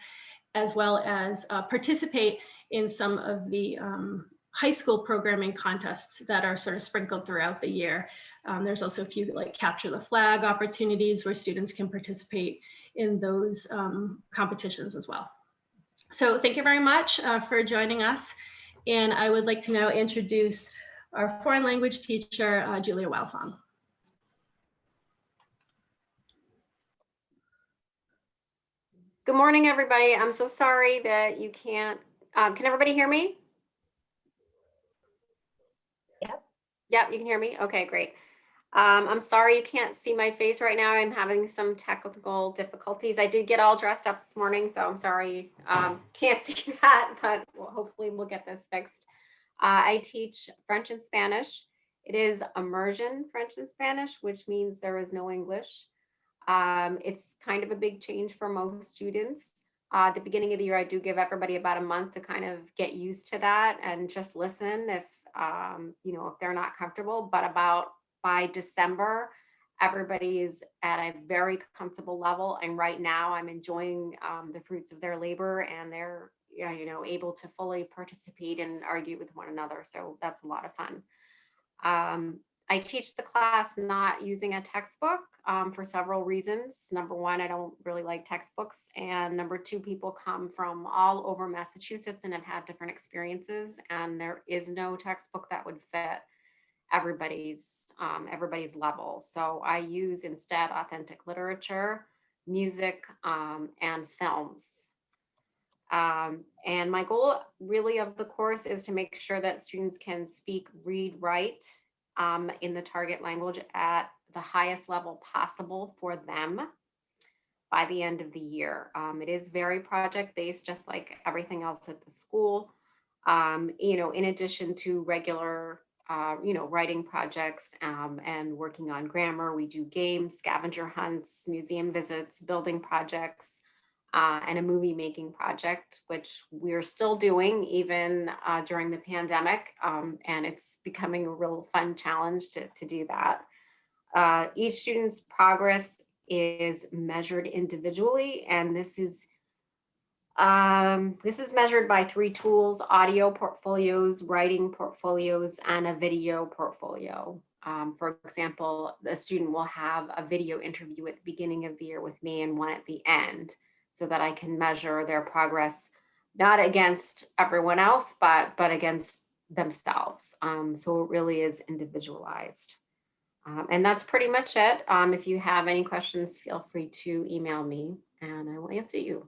as well as participate in some of the high school programming contests that are sort of sprinkled throughout the year. There's also a few like capture the flag opportunities where students can participate in those competitions as well. So thank you very much for joining us. And I would like to now introduce our foreign language teacher, Julia Wildfong. Good morning, everybody. I'm so sorry that you can't, can everybody hear me? Yep, you can hear me? Okay, great. I'm sorry you can't see my face right now. I'm having some technical difficulties. I did get all dressed up this morning, so I'm sorry can't see that, but hopefully we'll get this fixed. I teach French and Spanish. It is Immersion French and Spanish, which means there is no English. It's kind of a big change for most students. At the beginning of the year, I do give everybody about a month to kind of get used to that and just listen if if they're not comfortable. But by December, everybody is at a very comfortable level, and right now I'm enjoying the fruits of their labor, and they're able to fully participate and argue with one another. So that's a lot of fun. I teach the class not using a textbook for several reasons. Number one, I don't really like textbooks. And number two, people come from all over Massachusetts and have had different experiences. And there is no textbook that would fit everybody's level. So I use instead authentic literature, music, and films. And my goal really of the course is to make sure that students can speak, read, write in the target language at the highest level possible for them by the end of the year. It is very project-based, just like everything else at the school. In addition to regular, writing projects and working on grammar, we do games, scavenger hunts, museum visits, building projects, and a movie making project, which we're still doing even during the pandemic. And it's becoming a real fun challenge to do that. Each student's progress is measured individually, and this is measured by 3 tools: audio portfolios, writing portfolios, and a video portfolio. For example, the student will have a video interview at the beginning of the year with me and one at the end, so that I can measure their progress, not against everyone else, but against themselves. So it really is individualized. And that's pretty much it. If you have any questions, feel free to email me and I will answer you.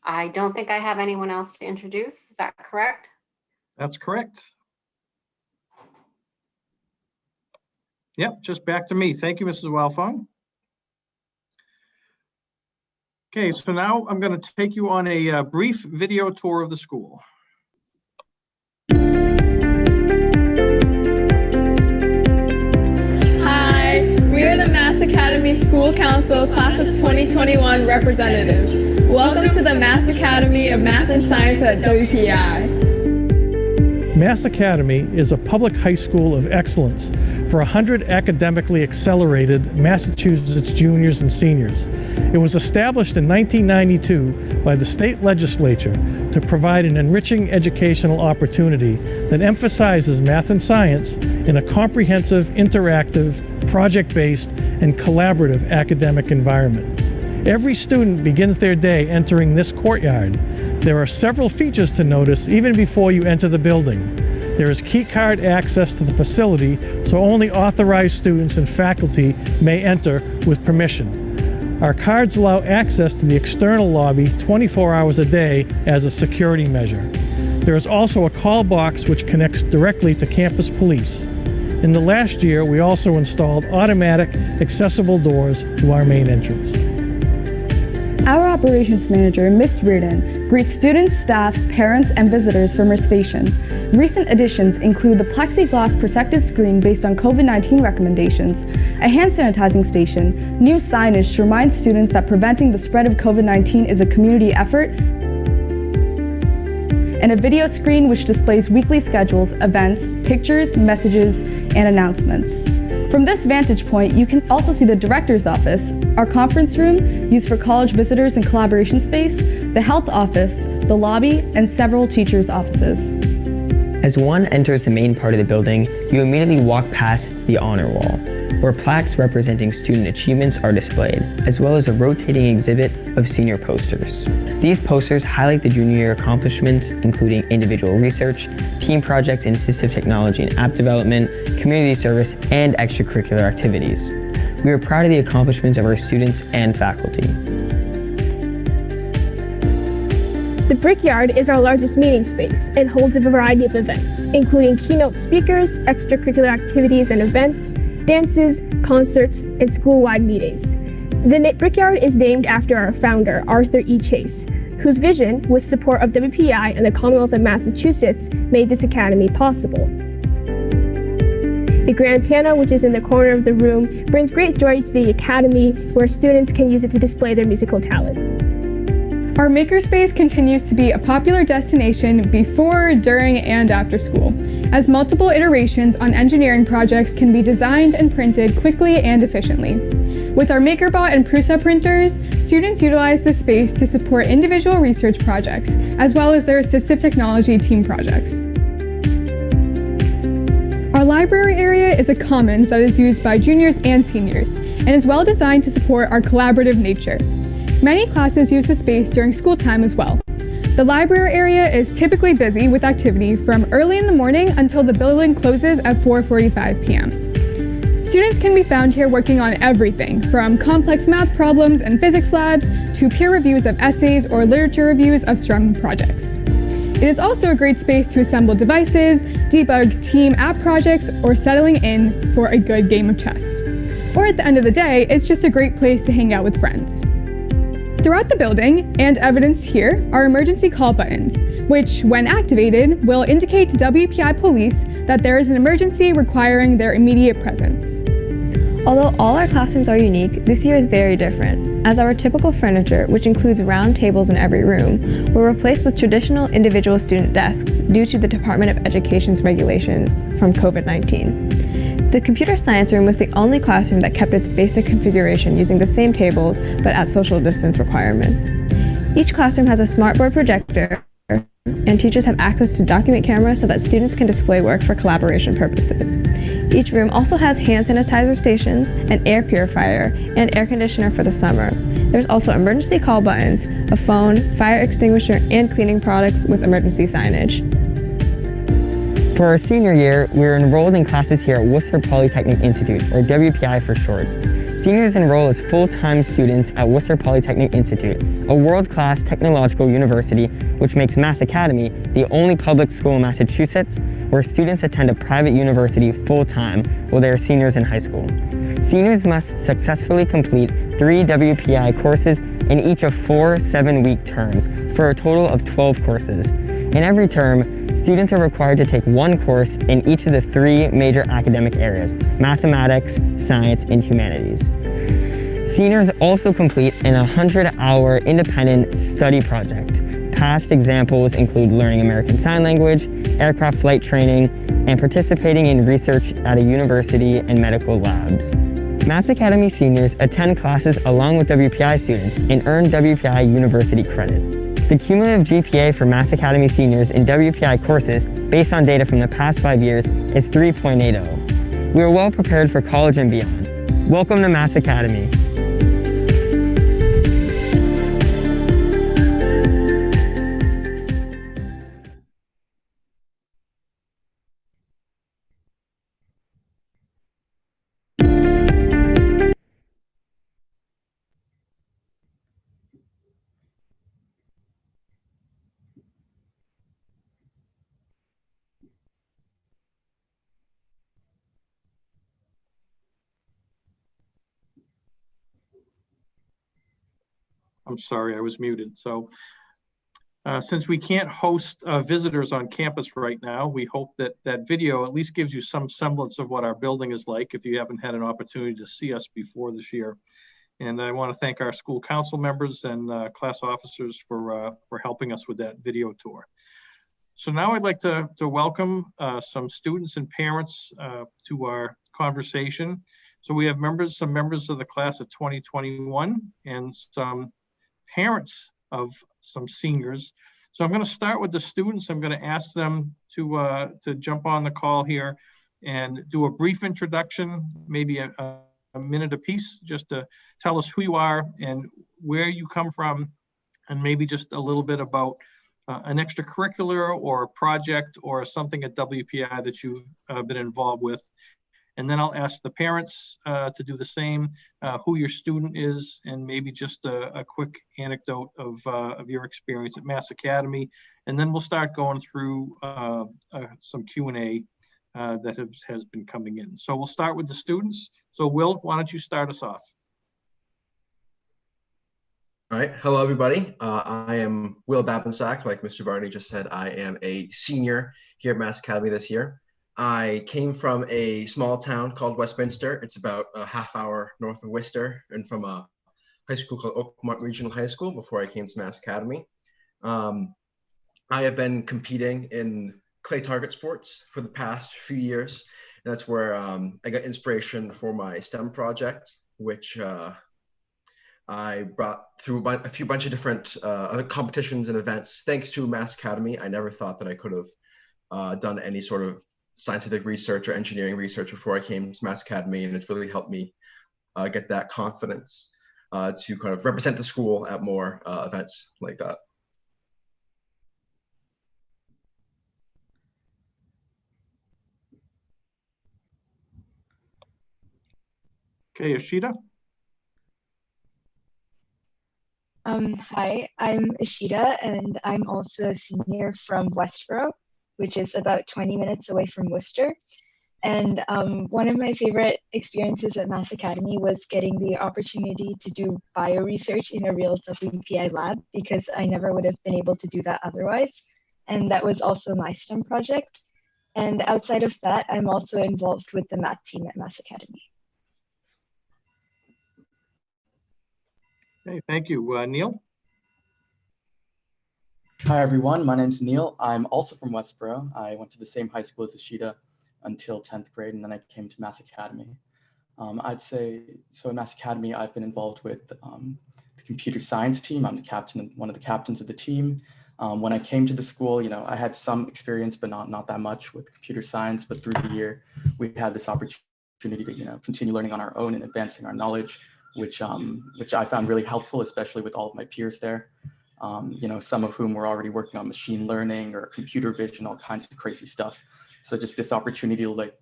I don't think I have anyone else to introduce. Is that correct? That's correct. Yep, just back to me. Thank you, Mrs. Wildfong. Okay, so now I'm going to take you on a brief video tour of the school. School Council Class of 2021 representatives. Welcome to the Mass Academy of Math and Science at WPI. Mass Academy is a public high school of excellence for 100 academically accelerated Massachusetts juniors and seniors. It was established in 1992 by the state legislature to provide an enriching educational opportunity that emphasizes math and science in a comprehensive, interactive, project-based, and collaborative academic environment. Every student begins their day entering this courtyard. There are several features to notice even before you enter the building. There is key card access to the facility, so only authorized students and faculty may enter with permission. Our cards allow access to the external lobby 24 hours a day as a security measure. There is also a call box which connects directly to campus police. In the last year, we also installed automatic accessible doors to our main entrance. Our operations manager, Ms. Reardon, greets students, staff, parents, and visitors from her station. Recent additions include the plexiglass protective screen based on COVID-19 recommendations, a hand sanitizing station, new signage to remind students that preventing the spread of COVID-19 is a community effort, and a video screen which displays weekly schedules, events, pictures, messages, and announcements. From this vantage point, you can also see the director's office, our conference room, used for college visitors and collaboration space, the health office, the lobby, and several teachers' offices. As one enters the main part of the building, you immediately walk past the honor wall, where plaques representing student achievements are displayed, as well as a rotating exhibit of senior posters. These posters highlight the junior year accomplishments, including individual research, team projects in assistive technology and app development, community service, and extracurricular activities. We are proud of the accomplishments of our students and faculty. The Brickyard is our largest meeting space and holds a variety of events, including keynote speakers, extracurricular activities and events, dances, concerts, and school-wide meetings. The Brickyard is named after our founder, Arthur E. Chase, whose vision, with support of WPI and the Commonwealth of Massachusetts, made this academy possible. The grand piano, which is in the corner of the room, brings great joy to the academy, where students can use it to display their musical talent. Our makerspace continues to be a popular destination before, during, and after school, as multiple iterations on engineering projects can be designed and printed quickly and efficiently. With our MakerBot and Prusa printers, students utilize this space to support individual research projects, as well as their assistive technology team projects. Our library area is a commons that is used by juniors and seniors, and is well designed to support our collaborative nature. Many classes use the space during school time as well. The library area is typically busy with activity from early in the morning until the building closes at 4:45 p.m. Students can be found here working on everything from complex math problems and physics labs to peer reviews of essays or literature reviews of STEM projects. It is also a great space to assemble devices, debug team app projects, or settling in for a good game of chess. Or at the end of the day, it's just a great place to hang out with friends. Throughout the building, and evidenced here, are emergency call buttons, which, when activated, will indicate to WPI police that there is an emergency requiring their immediate presence. Although all our classrooms are unique, this year is very different, as our typical furniture, which includes round tables in every room, were replaced with traditional individual student desks due to the Department of Education's regulation from COVID-19. The computer science room was the only classroom that kept its basic configuration using the same tables, but at social distance requirements. Each classroom has a smartboard projector, and teachers have access to document cameras so that students can display work for collaboration purposes. Each room also has hand sanitizer stations, an air purifier, and air conditioner for the summer. There's also emergency call buttons, a phone, fire extinguisher, and cleaning products with emergency signage. For our senior year, we are enrolled in classes here at Worcester Polytechnic Institute, or WPI for short. Seniors enroll as full-time students at Worcester Polytechnic Institute, a world-class technological university which makes Mass Academy the only public school in Massachusetts where students attend a private university full-time while they are seniors in high school. Seniors must successfully complete 3 WPI courses in each of 4 7-week terms for a total of 12 courses. In every term, students are required to take 1 course in each of the 3 major academic areas: mathematics, science, and humanities. Seniors also complete an 100-hour independent study project. Past examples include learning American Sign Language, aircraft flight training, and participating in research at a university and medical labs. Mass Academy seniors attend classes along with WPI students and earn WPI university credit. The cumulative GPA for Mass Academy seniors in WPI courses, based on data from the past 5 years, is 3.80. We are well prepared for college and beyond. Welcome to Mass Academy. I'm sorry, I was muted. So since we can't host visitors on campus right now, we hope that that video at least gives you some semblance of what our building is like if you haven't had an opportunity to see us before this year. And I want to thank our school council members and class officers for helping us with that video tour. So now I'd like to welcome some students and parents to our conversation. So we have some members of the class of 2021 and some parents of some seniors. So I'm going to start with the students. I'm going to ask them to jump on the call here and do a brief introduction, maybe a minute apiece, just to tell us who you are and where you come from, and maybe just a little bit about an extracurricular or a project or something at WPI that you've been involved with. And then I'll ask the parents to do the same, who your student is, and maybe just a quick anecdote of your experience at Mass Academy. And then we'll start going through some Q&A that has been coming in. So we'll start with the students. So Will, why don't you start us off? All right, hello everybody. I am Will Babensack. Like Mr. Barney just said, I am a senior here at Mass Academy this year. I came from a small town called Westminster. It's about a half-hour north of Worcester, and from a high school called Oakmont Regional High School before I came to Mass Academy. I have been competing in clay target sports for the past few years. And that's where I got inspiration for my STEM project, which I brought through a bunch of different competitions and events. Thanks to Mass Academy, I never thought that I could have done any sort of scientific research or engineering research before I came to Mass Academy, and it's really helped me get that confidence to kind of represent the school at more events like that. Okay, Ashita. Hi, I'm Ashita, and I'm also a senior from Westboro, which is about 20 minutes away from Worcester. And one of my favorite experiences at Mass Academy was getting the opportunity to do bio research in a real WPI lab, because I never would have been able to do that otherwise. And that was also my STEM project. And outside of that, I'm also involved with the math team at Mass Academy. Okay, thank you. Neil? Hi, everyone. My name's Neil. I'm also from Westboro. I went to the same high school as Ashita until 10th grade, and then I came to Mass Academy. I'd say, so at Mass Academy, I've been involved with the computer science team. I'm the captain, one of the captains of the team. When I came to the school, you know, I had some experience, but not that much with computer science. But through the year, we had this opportunity to, you know, continue learning on our own and advancing our knowledge, which I found really helpful, especially with all of my peers there. You know, some of whom were already working on machine learning or computer vision, all kinds of crazy stuff. So just this opportunity to, like,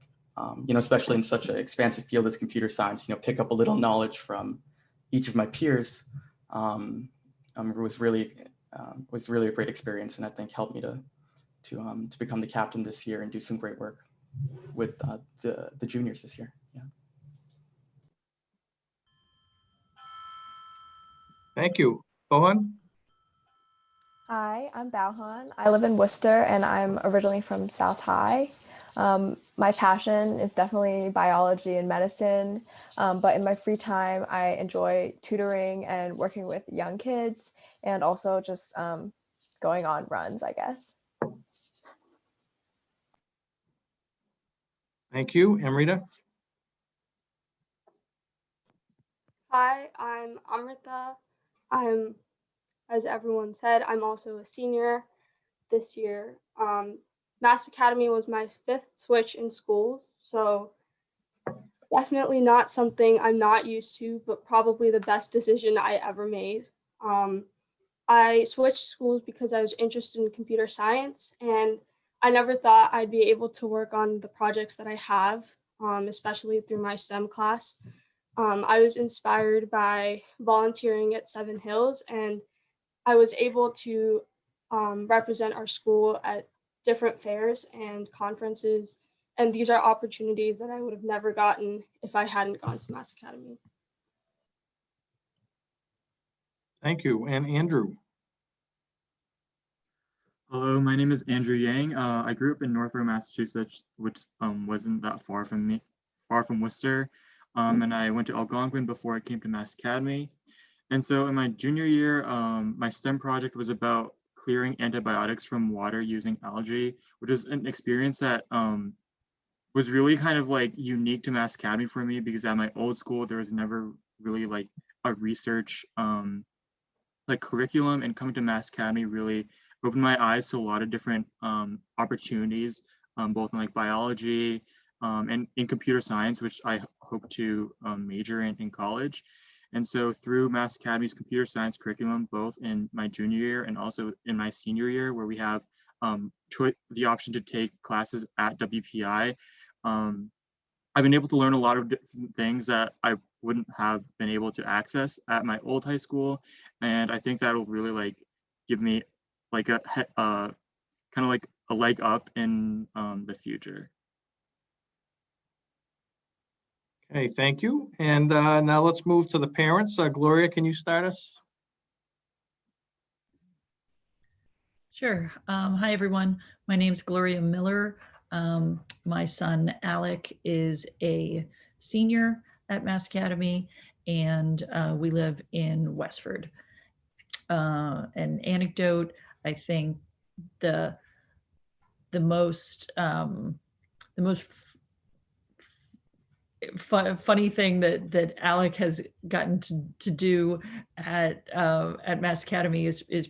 you know, especially in such an expansive field as computer science, you know, pick up a little knowledge from each of my peers was really a great experience, and I think helped me to become the captain this year and do some great work with the juniors this year. Yeah. Thank you. Bohan? Hi, I'm Bauhan. I live in Worcester, and I'm originally from South High. My passion is definitely biology and medicine, but in my free time, I enjoy tutoring and working with young kids, and also just going on runs, I guess. Thank you. Amrita? Hi, I'm Amrita. As everyone said, I'm also a senior this year. Mass Academy was my 5th switch in schools, so definitely not something I'm not used to, but probably the best decision I ever made. I switched schools because I was interested in computer science, and I never thought I'd be able to work on the projects that I have, especially through my STEM class. I was inspired by volunteering at Seven Hills, and I was able to represent our school at different fairs and conferences. And these are opportunities that I would have never gotten if I hadn't gone to Mass Academy. Thank you. And Andrew? Hello, my name is Andrew Yang. I grew up in Northborough, Massachusetts, which wasn't that far from Worcester. And I went to Algonquin before I came to Mass Academy. And so in my junior year, my STEM project was about clearing antibiotics from water using algae, which is an experience that was really kind of like unique to Mass Academy for me, because at my old school, there was never really like a research like curriculum, and coming to Mass Academy really opened my eyes to a lot of different opportunities, both in like biology and in computer science, which I hope to major in college. And so through Mass Academy's computer science curriculum, both in my junior year and also in my senior year, where we have the option to take classes at WPI, I've been able to learn a lot of different things that I wouldn't have been able to access at my old high school. And I think that'll really like give me like a kind of like a leg up in the future. Okay, thank you. And now let's move to the parents. Gloria, can you start us? Sure. Hi, everyone. My name's Gloria Miller. My son, Alec, is a senior at Mass Academy, and we live in Westford. An anecdote, I think the most funny thing that Alec has gotten to do at Mass Academy is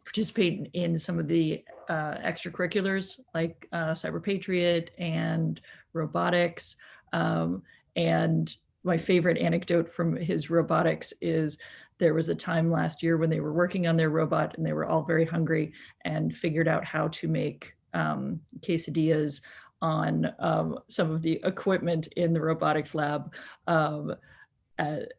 participate in some of the extracurriculars like Cyber Patriot and robotics. And my favorite anecdote from his robotics is there was a time last year when they were working on their robot and they were all very hungry and figured out how to make quesadillas on some of the equipment in the robotics lab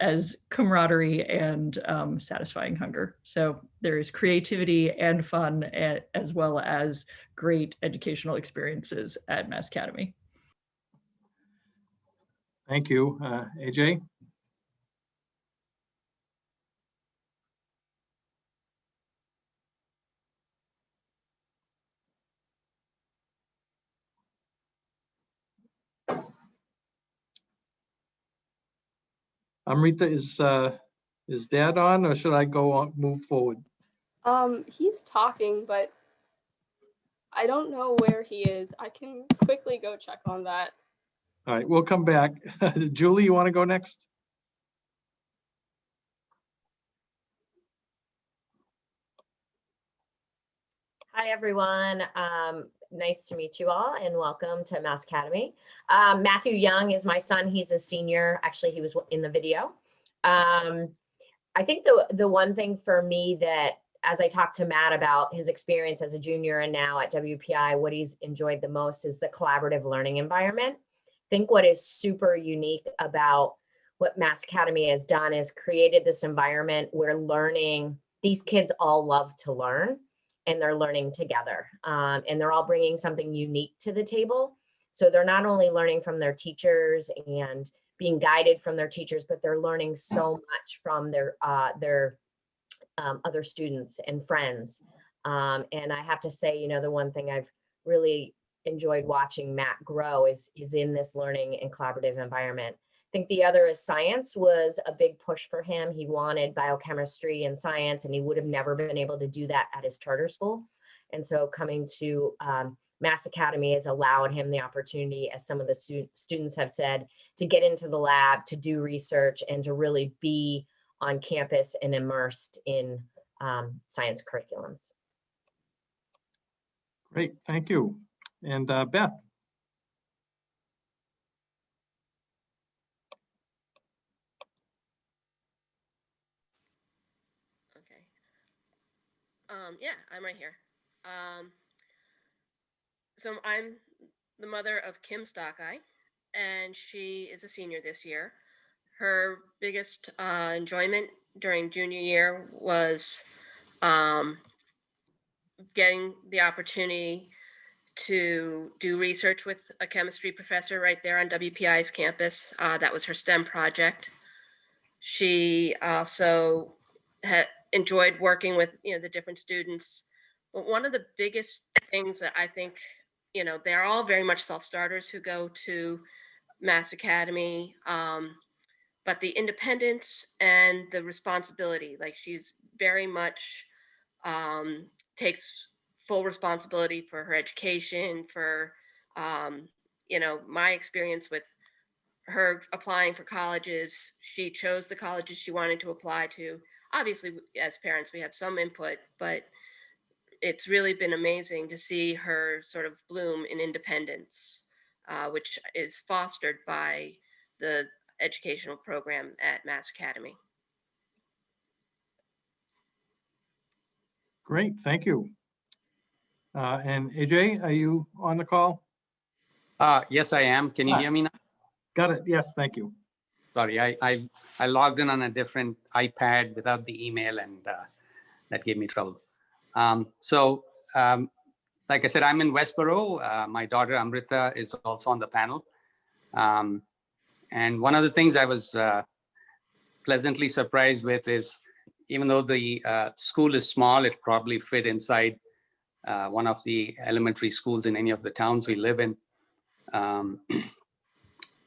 as camaraderie and satisfying hunger. So there is creativity and fun as well as great educational experiences at Mass Academy. Thank you. AJ? Amrita, is Dad on, or should I go on, move forward? He's talking, but I don't know where he is. I can quickly go check on that. All right, we'll come back. Julie, you want to go next? Hi, everyone. Nice to meet you all and welcome to Mass Academy. Matthew Young is my son. He's a senior. Actually, he was in the video. I think the one thing for me that, as I talked to Matt about his experience as a junior and now at WPI, what he's enjoyed the most is the collaborative learning environment. I think what is super unique about what Mass Academy has done is created this environment where learning, these kids all love to learn and they're learning together. And they're all bringing something unique to the table. So they're not only learning from their teachers and being guided from their teachers, but they're learning so much from their other students and friends. And I have to say, you know, the one thing I've really enjoyed watching Matt grow is in this learning and collaborative environment. I think the other is science was a big push for him. He wanted biochemistry and science, and he would have never been able to do that at his charter school. And so coming to Mass Academy has allowed him the opportunity, as some of the students have said, to get into the lab, to do research, and to really be on campus and immersed in science curriculums. Great, thank you. And Beth. Okay. Yeah, I'm right here. So I'm the mother of Kim Stockeye, and she is a senior this year. Her biggest enjoyment during junior year was getting the opportunity to do research with a chemistry professor right there on WPI's campus. That was her STEM project. She also had enjoyed working with the different students. But one of the biggest things that I think, they're all very much self-starters who go to Mass Academy, but the independence and the responsibility, like she's very much takes full responsibility for her education, for my experience with her applying for colleges. She chose the colleges she wanted to apply to. Obviously, as parents, we have some input, but it's really been amazing to see her sort of bloom in independence, which is fostered by the educational program at Mass Academy. Great, thank you. And AJ, are you on the call? Yes, I am. Can you hear me now? Got it. Yes, thank you. Sorry, I logged in on a different iPad without the email, and that gave me trouble. Like I said, I'm in Westboro. My daughter Amrita is also on the panel. And one of the things I was pleasantly surprised with is, even though the school is small, it probably fit inside one of the elementary schools in any of the towns we live in.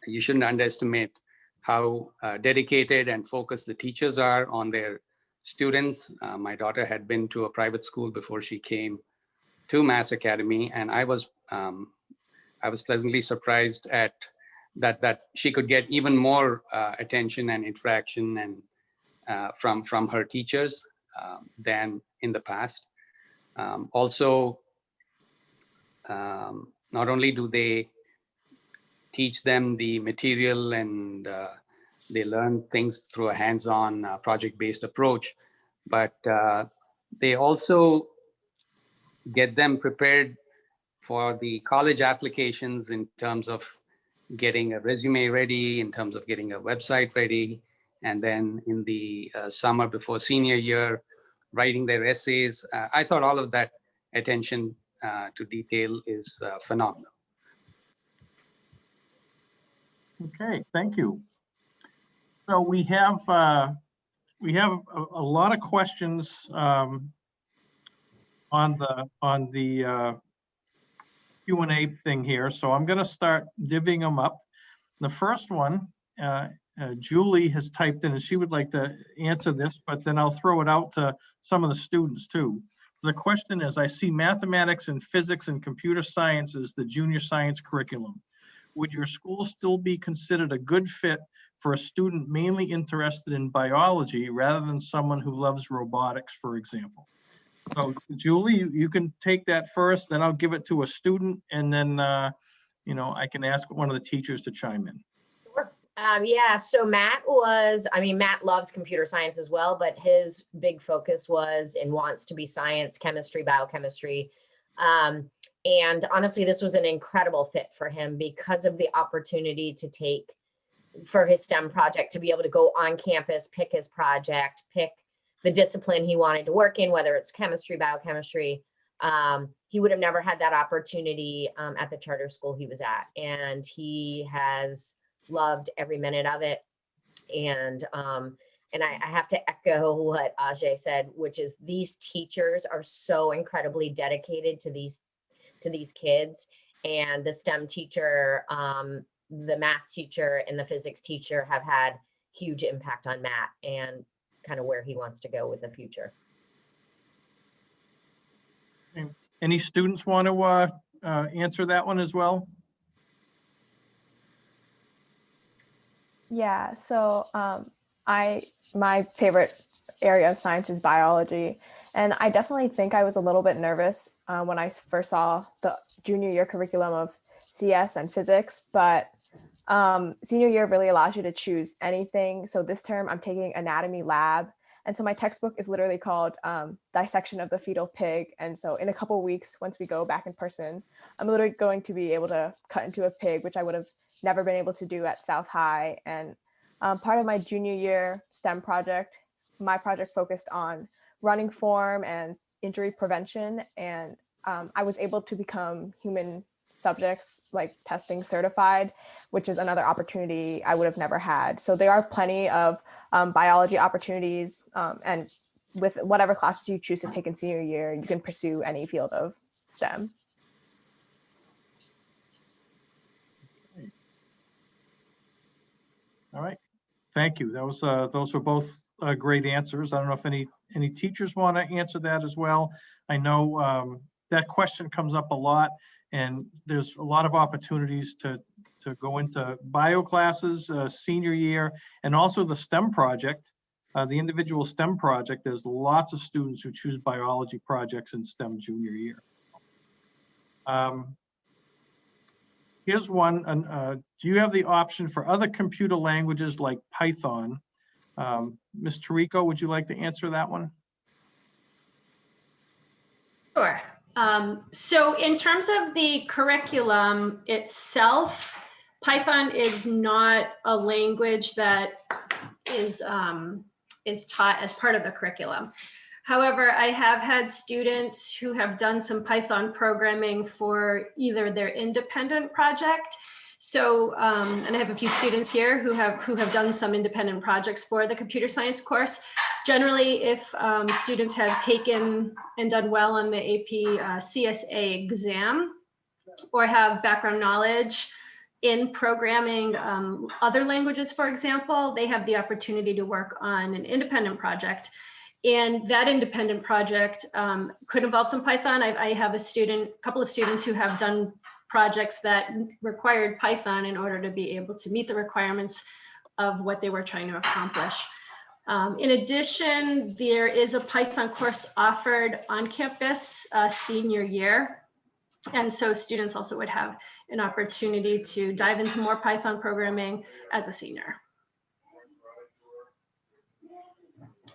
You shouldn't underestimate how dedicated and focused the teachers are on their students. My daughter had been to a private school before she came to Mass Academy, and I was pleasantly surprised at that she could get even more attention and interaction and from her teachers than in the past. Also, not only do they teach them the material and they learn things through a hands-on project-based approach, but they also get them prepared for the college applications in terms of getting a resume ready, in terms of getting a website ready, and then in the summer before senior year, writing their essays. I thought all of that attention to detail is phenomenal. Okay, thank you. So we have a lot of questions on the Q&A thing here. So I'm going to start divvying them up. The first one, Julie has typed in, and she would like to answer this, but then I'll throw it out to some of the students too. So the question is, I see mathematics and physics and computer science as the junior science curriculum. Would your school still be considered a good fit for a student mainly interested in biology rather than someone who loves robotics, for example? So Julie, you can take that first, then I'll give it to a student, and then I can ask one of the teachers to chime in. Sure. Yeah, so Matt loves computer science as well, but his big focus was and wants to be science, chemistry, biochemistry. And honestly, this was an incredible fit for him because of the opportunity to take for his STEM project, to be able to go on campus, pick his project, pick the discipline he wanted to work in, whether it's chemistry, biochemistry. He would have never had that opportunity at the charter school he was at. And he has loved every minute of it. And I have to echo what Audrey said, which is these teachers are so incredibly dedicated to to these kids. And the STEM teacher, the math teacher and the physics teacher have had huge impact on Matt and kind of where he wants to go with the future. Any students want to answer that one as well? Yeah, so my favorite area of science is biology. And I definitely think I was a little bit nervous when I first saw the junior year curriculum of CS and physics, but senior year really allows you to choose anything. So this term I'm taking anatomy lab. And so my textbook is literally called Dissection of the Fetal Pig. And so in a couple of weeks, once we go back in person, I'm literally going to be able to cut into a pig, which I would have never been able to do at South High. And part of my junior year STEM project, my project focused on running form and injury prevention. And I was able to become human subjects like testing certified, which is another opportunity I would have never had. So there are plenty of biology opportunities, and with whatever classes you choose to take in senior year, you can pursue any field of STEM. All right, thank you. That was those were both great answers. I don't know if any teachers want to answer that as well. I know that question comes up a lot, and there's a lot of opportunities to go into bio classes senior year, and also the STEM project, the individual STEM project. There's lots of students who choose biology projects in STEM junior year. Here's one. Do you have the option for other computer languages like Python? Ms. Taricco, would you like to answer that one? Sure. So in terms of the curriculum itself, Python is not a language that is taught as part of the curriculum. However, I have had students who have done some Python programming for either their independent project. So, and I have a few students here who have done some independent projects for the computer science course. Generally, if students have taken and done well on the AP CSA exam, or have background knowledge in programming other languages, for example, they have the opportunity to work on an independent project. And that independent project could involve some Python. I have a couple of students who have done projects that required Python in order to be able to meet the requirements of what they were trying to accomplish. In addition, there is a Python course offered on campus senior year. And so students also would have an opportunity to dive into more Python programming as a senior.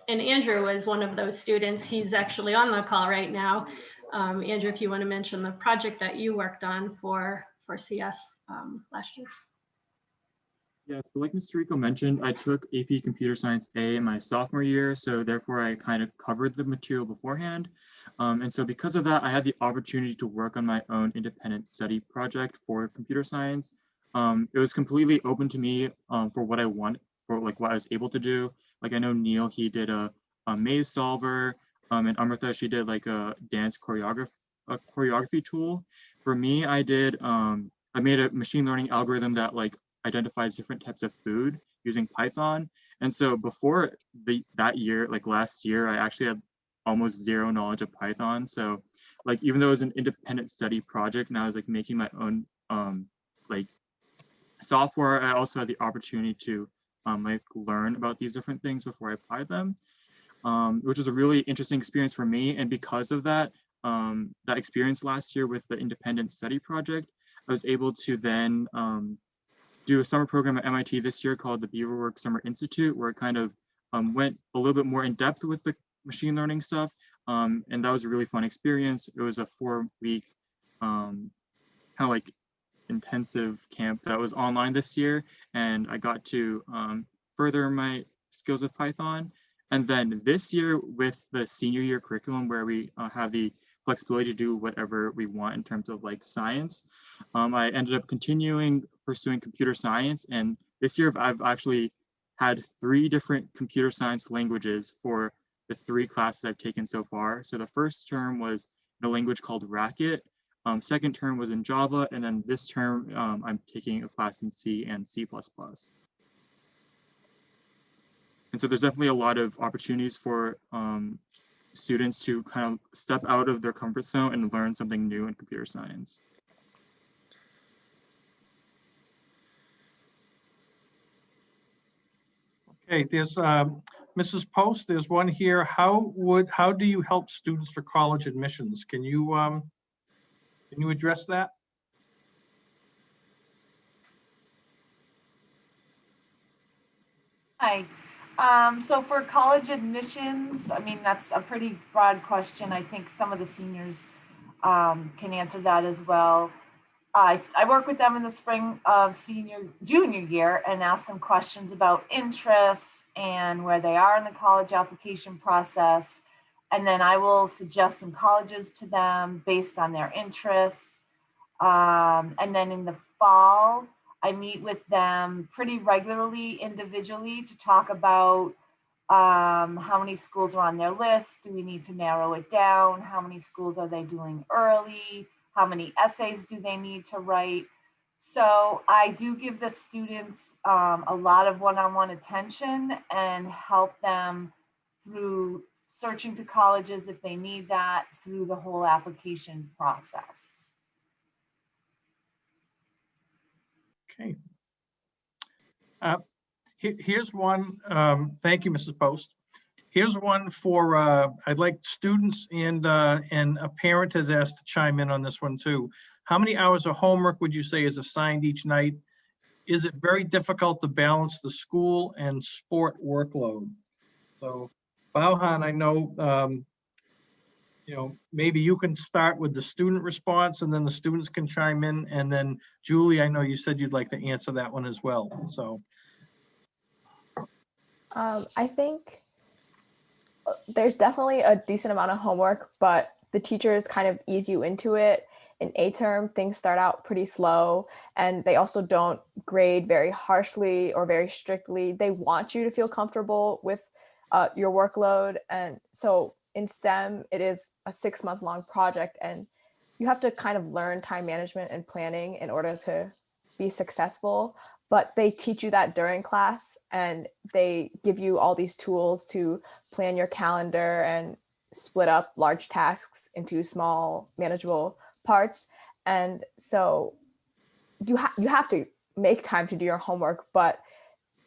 And Andrew was one of those students. He's actually on the call right now. Andrew, if you want to mention the project that you worked on for CS last year. Yeah, so like Mr. Rico mentioned, I took AP Computer Science A in my sophomore year, so therefore I kind of covered the material beforehand. And so because of that, I had the opportunity to work on my own independent study project for computer science. It was completely open to me for what I want, for like what I was able to do. Like I know Neil, he did a maze solver, and Amrita, she did like a dance choreography tool. For me, I made a machine learning algorithm that like identifies different types of food using Python. And so before that year, like last year, I actually had almost zero knowledge of Python. So like, even though it was an independent study project and I was like making my own like software, I also had the opportunity to like learn about these different things before I applied them, which was a really interesting experience for me. And because of that, that experience last year with the independent study project, I was able to then do a summer program at MIT this year called the Beaverworks Summer Institute, where it kind of went a little bit more in depth with the machine learning stuff. And that was a really fun experience. It was a 4-week kind of like intensive camp that was online this year. And I got to further my skills with Python. And then this year with the senior year curriculum, where we have the flexibility to do whatever we want in terms of like science, I ended up pursuing computer science. And this year I've actually had 3 different computer science languages for the 3 classes I've taken so far. So the first term was a language called Racket. Second term was in Java, and then this term I'm taking a class in C and C++. And so there's definitely a lot of opportunities for students to kind of step out of their comfort zone and learn something new in computer science. Okay, there's Mrs. Post, there's one here. How do you help students for college admissions? Can you address that? Hi. So for college admissions, I mean, that's a pretty broad question. I think some of the seniors can answer that as well. I work with them in the spring of junior year and ask them questions about interests and where they are in the college application process. And then I will suggest some colleges to them based on their interests. And then in the fall, I meet with them pretty regularly individually to talk about how many schools are on their list. Do we need to narrow it down? How many schools are they doing early? How many essays do they need to write? So I do give the students a lot of one-on-one attention and help them through searching to colleges if they need that through the whole application process. Okay. Here's one. Thank you, Mrs. Post. Here's one for, I'd like students and a parent has asked to chime in on this one too. How many hours of homework would you say is assigned each night? Is it very difficult to balance the school and sport workload? So Bauhan, I know, maybe you can start with the student response and then the students can chime in. And then Julie, I know you said you'd like to answer that one as well. So. I think there's definitely a decent amount of homework, but the teachers kind of ease you into it. In A term, things start out pretty slow, and they also don't grade very harshly or very strictly. They want you to feel comfortable with your workload. And so in STEM, it is a 6-month-long project, and you have to kind of learn time management and planning in order to be successful. But they teach you that during class, and they give you all these tools to plan your calendar and split up large tasks into small, manageable parts. And so you have to make time to do your homework, but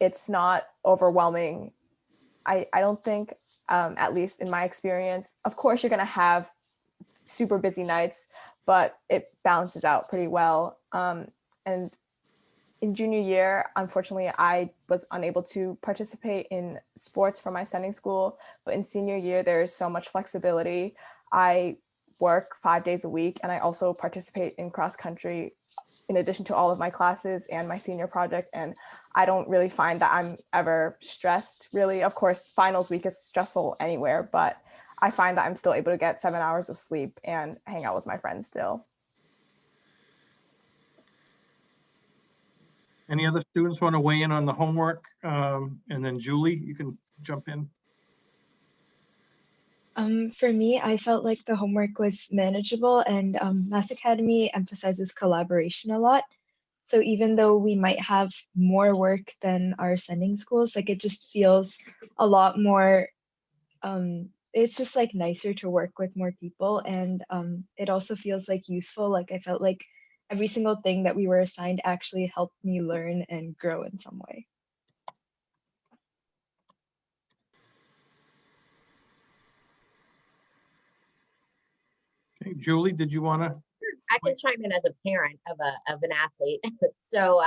it's not overwhelming. I don't think, at least in my experience, of course you're gonna have super busy nights, but it balances out pretty well. And in junior year, unfortunately, I was unable to participate in sports for my sending school, but in senior year, there's so much flexibility. I work 5 days a week, and I also participate in cross country in addition to all of my classes and my senior project, and I don't really find that I'm ever stressed, really. Of course, finals week is stressful anywhere, but I find that I'm still able to get 7 hours of sleep and hang out with my friends still. Any other students want to weigh in on the homework? And then Julie, you can jump in. For me, I felt like the homework was manageable, and Mass Academy emphasizes collaboration a lot. So even though we might have more work than our sending schools, like it just feels a lot more, it's just like nicer to work with more people. And it also feels like useful. Like I felt like every single thing that we were assigned actually helped me learn and grow in some way. Okay, Julie, did you want to? I can chime in as a parent of an athlete. So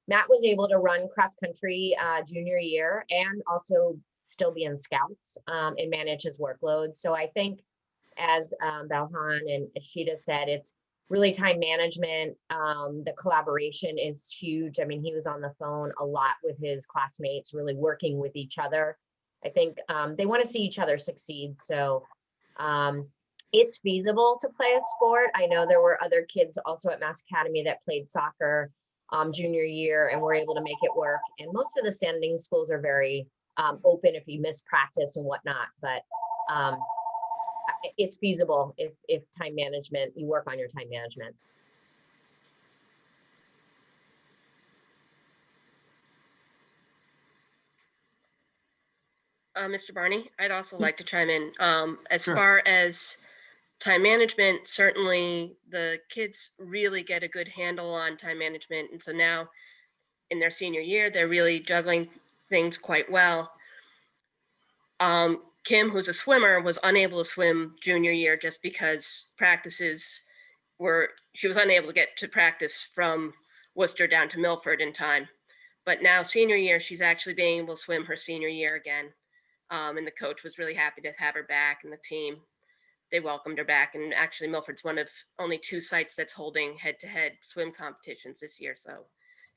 Matt was able to run cross country junior year and also still be in scouts and manage his workload. So I think, as Bauhan and Ashita said, it's really time management. The collaboration is huge. I mean, he was on the phone a lot with his classmates, really working with each other. I think they want to see each other succeed. So it's feasible to play a sport. I know there were other kids also at Mass Academy that played soccer junior year and were able to make it work. And most of the sending schools are very open if you miss practice and whatnot. But it's feasible if time management, you work on your time management. Mr. Barney, I'd also like to chime in. As Sure. far as time management, certainly the kids really get a good handle on time management. And so now in their senior year, they're really juggling things quite well. Kim, who's a swimmer, was unable to swim junior year just because she was unable to get to practice from Worcester down to Milford in time. But now senior year, she's actually being able to swim her senior year again. And the coach was really happy to have her back, and the team, they welcomed her back. And actually Milford's one of only 2 sites that's holding head-to-head swim competitions this year. So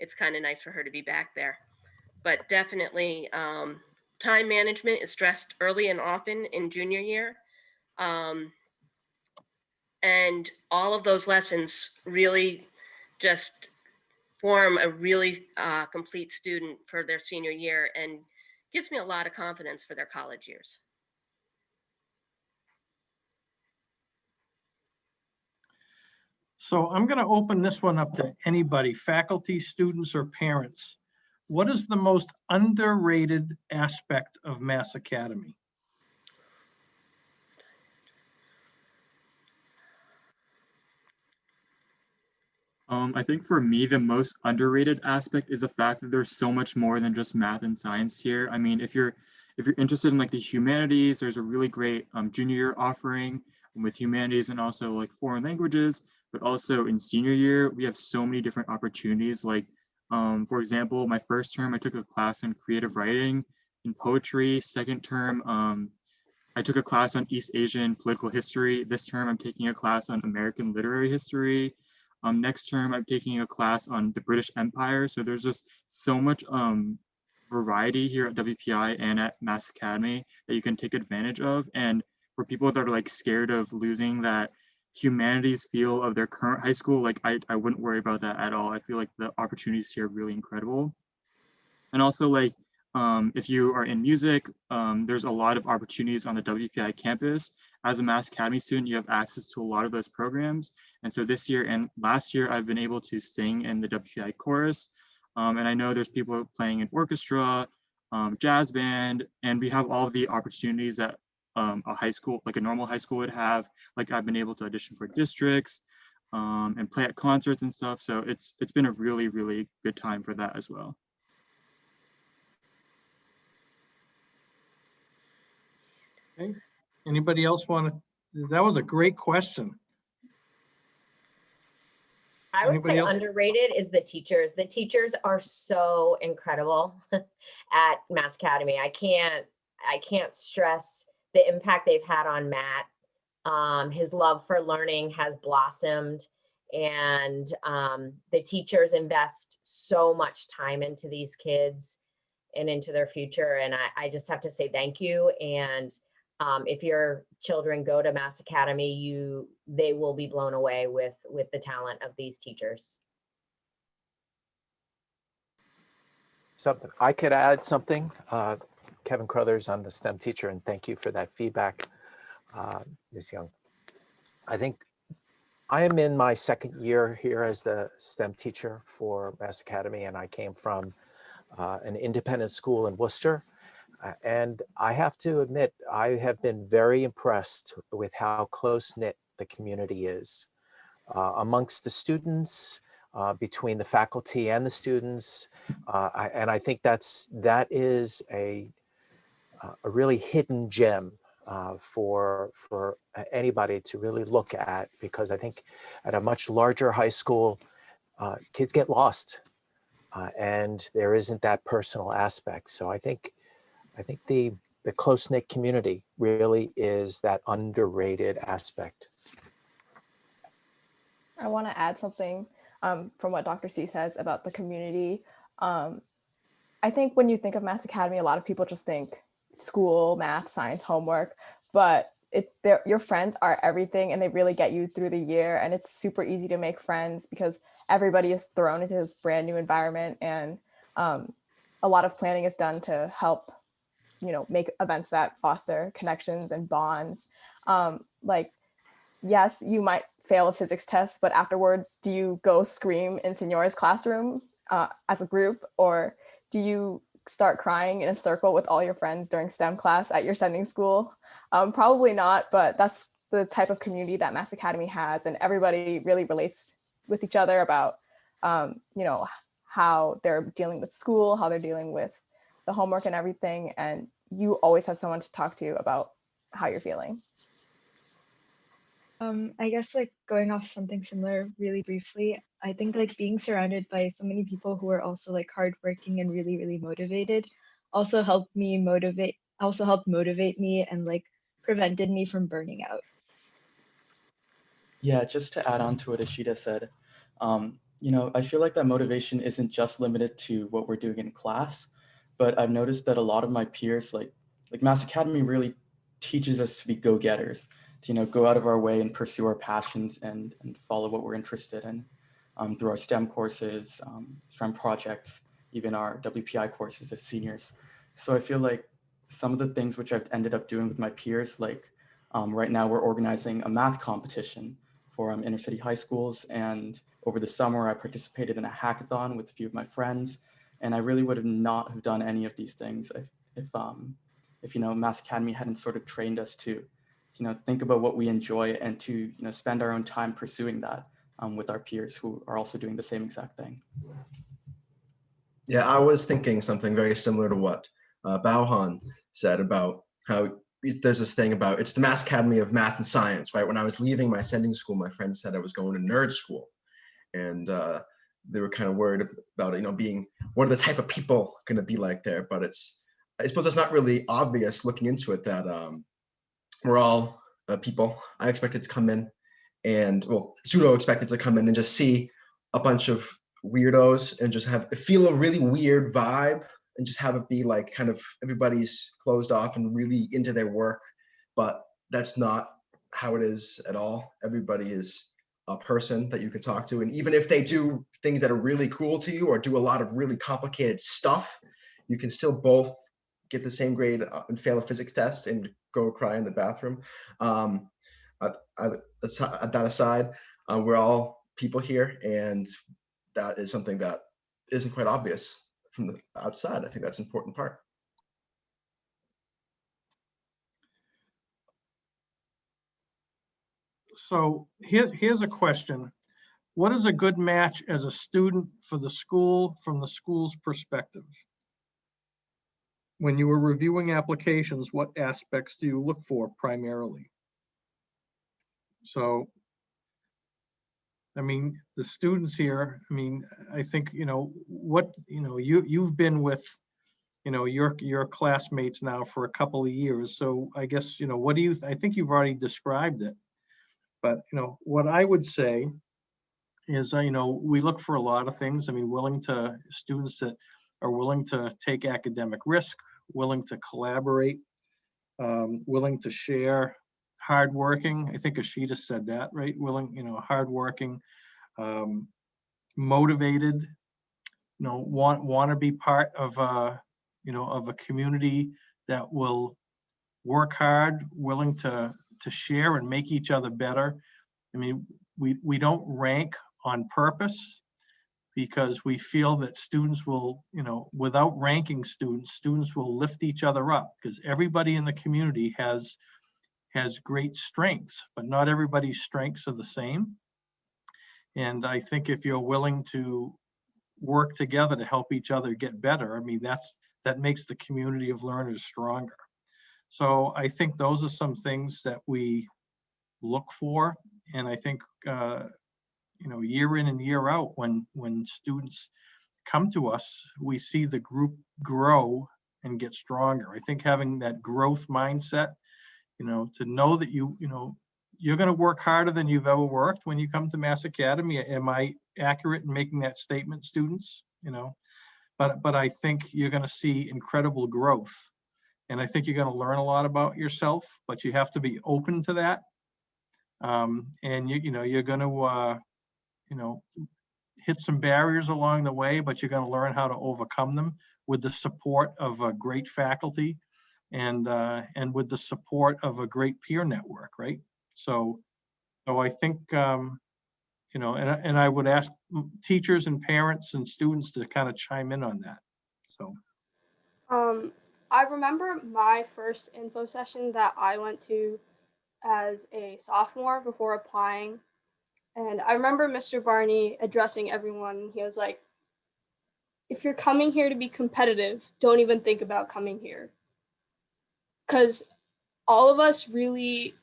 it's kind of nice for her to be back there. But definitely time management is stressed early and often in junior year. And all of those lessons really just form a really complete student for their senior year, and gives me a lot of confidence for their college years. So I'm going to open this one up to anybody, faculty, students, or parents. What is the most underrated aspect of Mass Academy? I think for me, the most underrated aspect is the fact that there's so much more than just math and science here. I mean, if you're interested in like the humanities, there's a really great junior year offering with humanities and also like foreign languages, but also in senior year, we have so many different opportunities. Like, for example, my first term, I took a class on creative writing and poetry. Second term, I took a class on East Asian political history. This term, I'm taking a class on American literary history. Next term, I'm taking a class on the British Empire. So there's just so much variety here at WPI and at Mass Academy that you can take advantage of. And for people that are like scared of losing that humanities feel of their current high school, like I wouldn't worry about that at all. I feel like the opportunities here are really incredible. And also like, if you are in music, there's a lot of opportunities on the WPI campus. As a Mass Academy student, you have access to a lot of those programs. And so this year and last year, I've been able to sing in the WPI chorus. And I know there's people playing in orchestra, jazz band, and we have all of the opportunities that a high school, like a normal high school would have. Like I've been able to audition for districts and play at concerts and stuff. So it's been a really, really good time for that as well. Okay. Anybody else want to? That was a great question. I would Anybody say else? underrated is the teachers. The teachers are so incredible at Mass Academy. I can't stress the impact they've had on Matt. His love for learning has blossomed, and the teachers invest so much time into these kids and into their future. And I just have to say thank you. And if your children go to Mass Academy, they will be blown away with the talent of these teachers. Something I could add something. Kevin Crothers, I'm the STEM teacher, and thank you for that feedback, Ms. Young. I think I am in my second year here as the STEM teacher for Mass Academy, and I came from an independent school in Worcester. And I have to admit, I have been very impressed with how close-knit the community is amongst the students, between the faculty and the students. And I think that is a really hidden gem for anybody to really look at, because I think at a much larger high school, kids get lost and there isn't that personal aspect. So I think the close-knit community really is that underrated aspect. I want to add something from what Dr. C says about the community. I think when you think of Mass Academy, a lot of people just think school, math, science, homework, but your friends are everything, and they really get you through the year. And it's super easy to make friends because everybody is thrown into this brand new environment, and a lot of planning is done to help make events that foster connections and bonds. Like, yes, you might fail a physics test, but afterwards, do you go scream in Signora's classroom as a group, or do you start crying in a circle with all your friends during STEM class at your sending school? Probably not, but that's the type of community that Mass Academy has, and everybody really relates with each other about, you know, how they're dealing with school, how they're dealing with the homework and everything, and you always have someone to talk to about how you're feeling. I guess like going off something similar really briefly, I think like being surrounded by so many people who are also like hardworking and really, really motivated also helped motivate me and like prevented me from burning out. Yeah, just to add on to what Ishida said, you know, I feel like that motivation isn't just limited to what we're doing in class, but I've noticed that a lot of my peers, like Mass Academy really teaches us to be go-getters, to, you know, go out of our way and pursue our passions and follow what we're interested in through our STEM courses, STEM projects, even our WPI courses as seniors. So I feel like some of the things which I've ended up doing with my peers, like right now we're organizing a math competition for inner city high schools. And over the summer, I participated in a hackathon with a few of my friends. And I really would have not have done any of these things if you know, Mass Academy hadn't sort of trained us to, you know, think about what we enjoy and to, you know, spend our own time pursuing that with our peers who are also doing the same exact thing. Yeah, I was thinking something very similar to what Bauhan said about how there's this thing about it's the Mass Academy of Math and Science, right? When I was leaving my sending school, my friends said I was going to nerd school, and they were kind of worried about it, you know, being what are the type of people going to be like there. But I suppose it's not really obvious looking into it that we're all people. I expected to come in and, well, pseudo expected to come in and just see a bunch of weirdos and just feel a really weird vibe and just have it be like kind of everybody's closed off and really into their work. But that's not how it is at all. Everybody is a person that you can talk to. And even if they do things that are really cool to you or do a lot of really complicated stuff, you can still both get the same grade and fail a physics test and go cry in the bathroom. That aside, we're all people here, and that is something that isn't quite obvious from the outside. I think that's an important part. So here's a question. What is a good match as a student for the school from the school's perspective? When you were reviewing applications, what aspects do you look for primarily? So, I mean, the students here, I mean, I think, you know, you've been with, you know, your classmates now for a couple of years. So I guess, you know, I think you've already described it. But, you know, what I would say is, you know, we look for a lot of things. I mean, students that are willing to take academic risk, willing to collaborate, willing to share, hardworking. I think Ishida said that, right? Willing, you know, hardworking, motivated, you know, want to be part of you know, of a community that will work hard, willing to share and make each other better. I mean, we don't rank on purpose because we feel that students will, you know, without ranking students will lift each other up, because everybody in the community has great strengths, but not everybody's strengths are the same. And I think if you're willing to work together to help each other get better, I mean, that makes the community of learners stronger. So I think those are some things that we look for. And I think, you know, year in and year out, when students come to us, we see the group grow and get stronger. I think having that growth mindset, you know, to know that you know, you're going to work harder than you've ever worked when you come to Mass Academy. Am I accurate in making that statement, students? You know, but I think you're going to see incredible growth. And I think you're going to learn a lot about yourself, but you have to be open to that. And you know, you're going to, you know, hit some barriers along the way, but you're going to learn how to overcome them with the support of a great faculty, and with the support of a great peer network, right? So I think, you know, and I would ask teachers and parents and students to kind of chime in on that. So. I remember my first info session that I went to as a sophomore before applying. And I remember Mr. Barney addressing everyone. He was like, if you're coming here to be competitive, don't even think about coming here. Because all of us really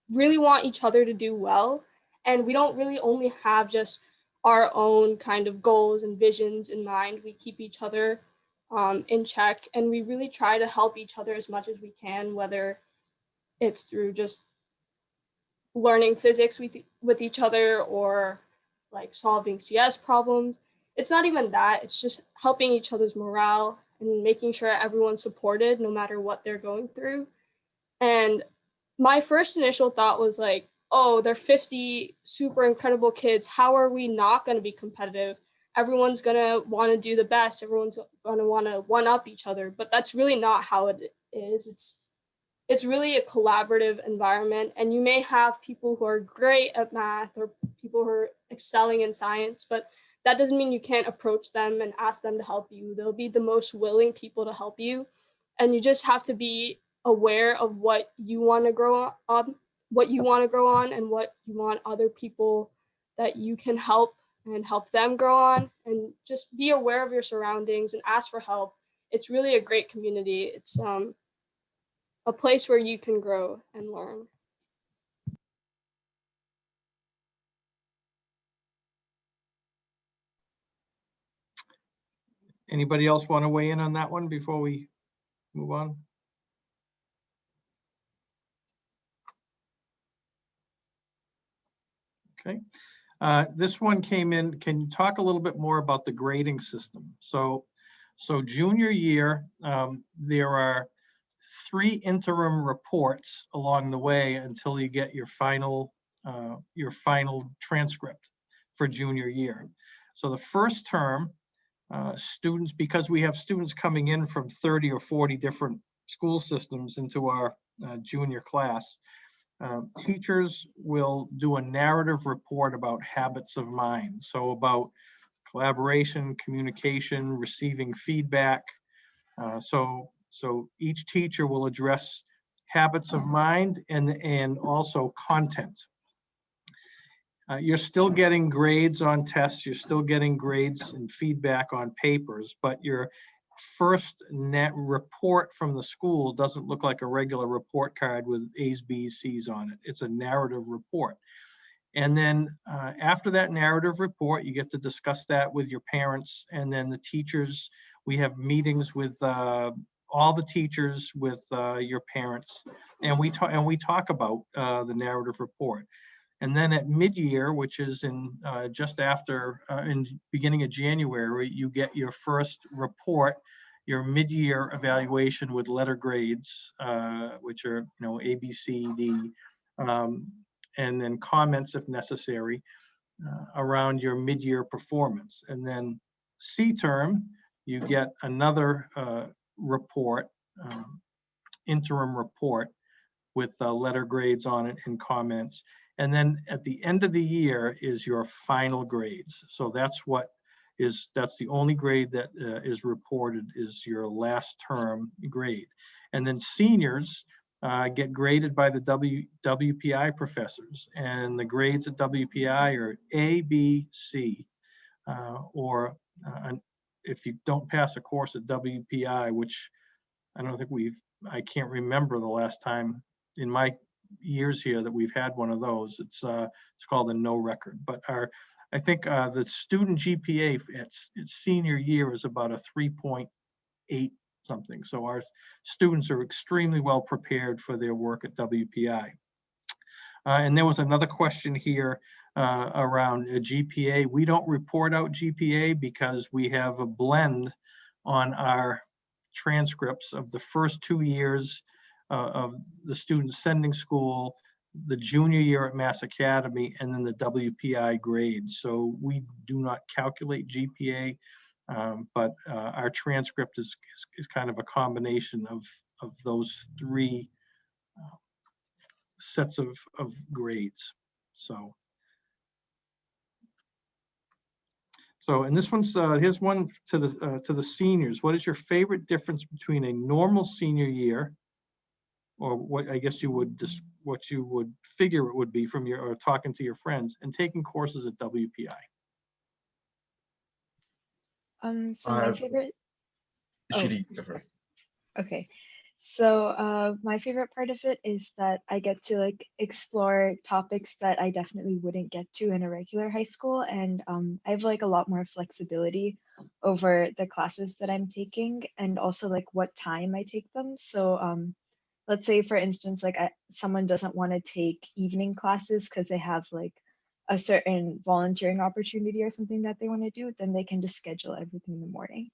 want each other to do well. And we don't really only have just our own kind of goals and visions in mind. We keep each other in check, and we really try to help each other as much as we can, whether it's through just learning physics with each other or like solving CS problems. It's not even that, it's just helping each other's morale and making sure everyone's supported no matter what they're going through. And my first initial thought was like, oh, they're 50 super incredible kids. How are we not going to be competitive? Everyone's going to want to do the best. Everyone's going to want to one-up each other. But that's really not how it is. It's really a collaborative environment. And you may have people who are great at math or people who are excelling in science, but that doesn't mean you can't approach them and ask them to help you. They'll be the most willing people to help you. And you just have to be aware of what you want to grow on, and what you want other people that you can help and help them grow on, and just be aware of your surroundings and ask for help. It's really a great community. It's a place where you can grow and learn. Anybody else want to weigh in on that one before we move on? Okay. This one came in. Can you talk a little bit more about the grading system? So junior year, there are 3 interim reports along the way until you get your final transcript for junior year. So the first term, students, because we have students coming in from 30 or 40 different school systems into our junior class, teachers will do a narrative report about habits of mind. So about collaboration, communication, receiving feedback. So each teacher will address habits of mind and also content. You're still getting grades on tests, you're still getting grades and feedback on papers, but your first net report from the school doesn't look like a regular report card with A's, B's, C's on it. It's a narrative report. And then after that narrative report, you get to discuss that with your parents, and then the teachers. We have meetings with all the teachers, with your parents, and we talk about the narrative report. And then at mid-year, which is in just after in beginning of January, you get your first report, your mid-year evaluation with letter grades, which are A, B, C, D, and then comments if necessary around your mid-year performance. And then C term, you get another report, interim report with letter grades on it and comments. And then at the end of the year is your final grades. So that's the only grade that is reported, is your last term grade. And then seniors get graded by the WPI professors, and the grades at WPI are A, B, C, or if you don't pass a course at WPI, which I can't remember the last time in my years here that we've had one of those. It's called a no record. But I think the student GPA at senior year is about a 3.8 something. So our students are extremely well prepared for their work at WPI. And there was another question here around a GPA. We don't report out GPA because we have a blend on our transcripts of the first 2 years of the student sending school, the junior year at Mass Academy, and then the WPI grades. So we do not calculate GPA, but our transcript is kind of a combination those three sets of grades. So and this one's here's one to the seniors. What is your favorite difference between a normal senior year, or what I guess you would just what you would figure it would be from your or talking to your friends, and taking courses at WPI? So my favorite. Shidi, go first. Okay. So my favorite part of it is that I get to like explore topics that I definitely wouldn't get to in a regular high school, and I have like a lot more flexibility over the classes that I'm taking, and also like what time I take them. So let's say for instance, like someone doesn't want to take evening classes because they have like a certain volunteering opportunity or something that they want to do, then they can just schedule everything in the morning.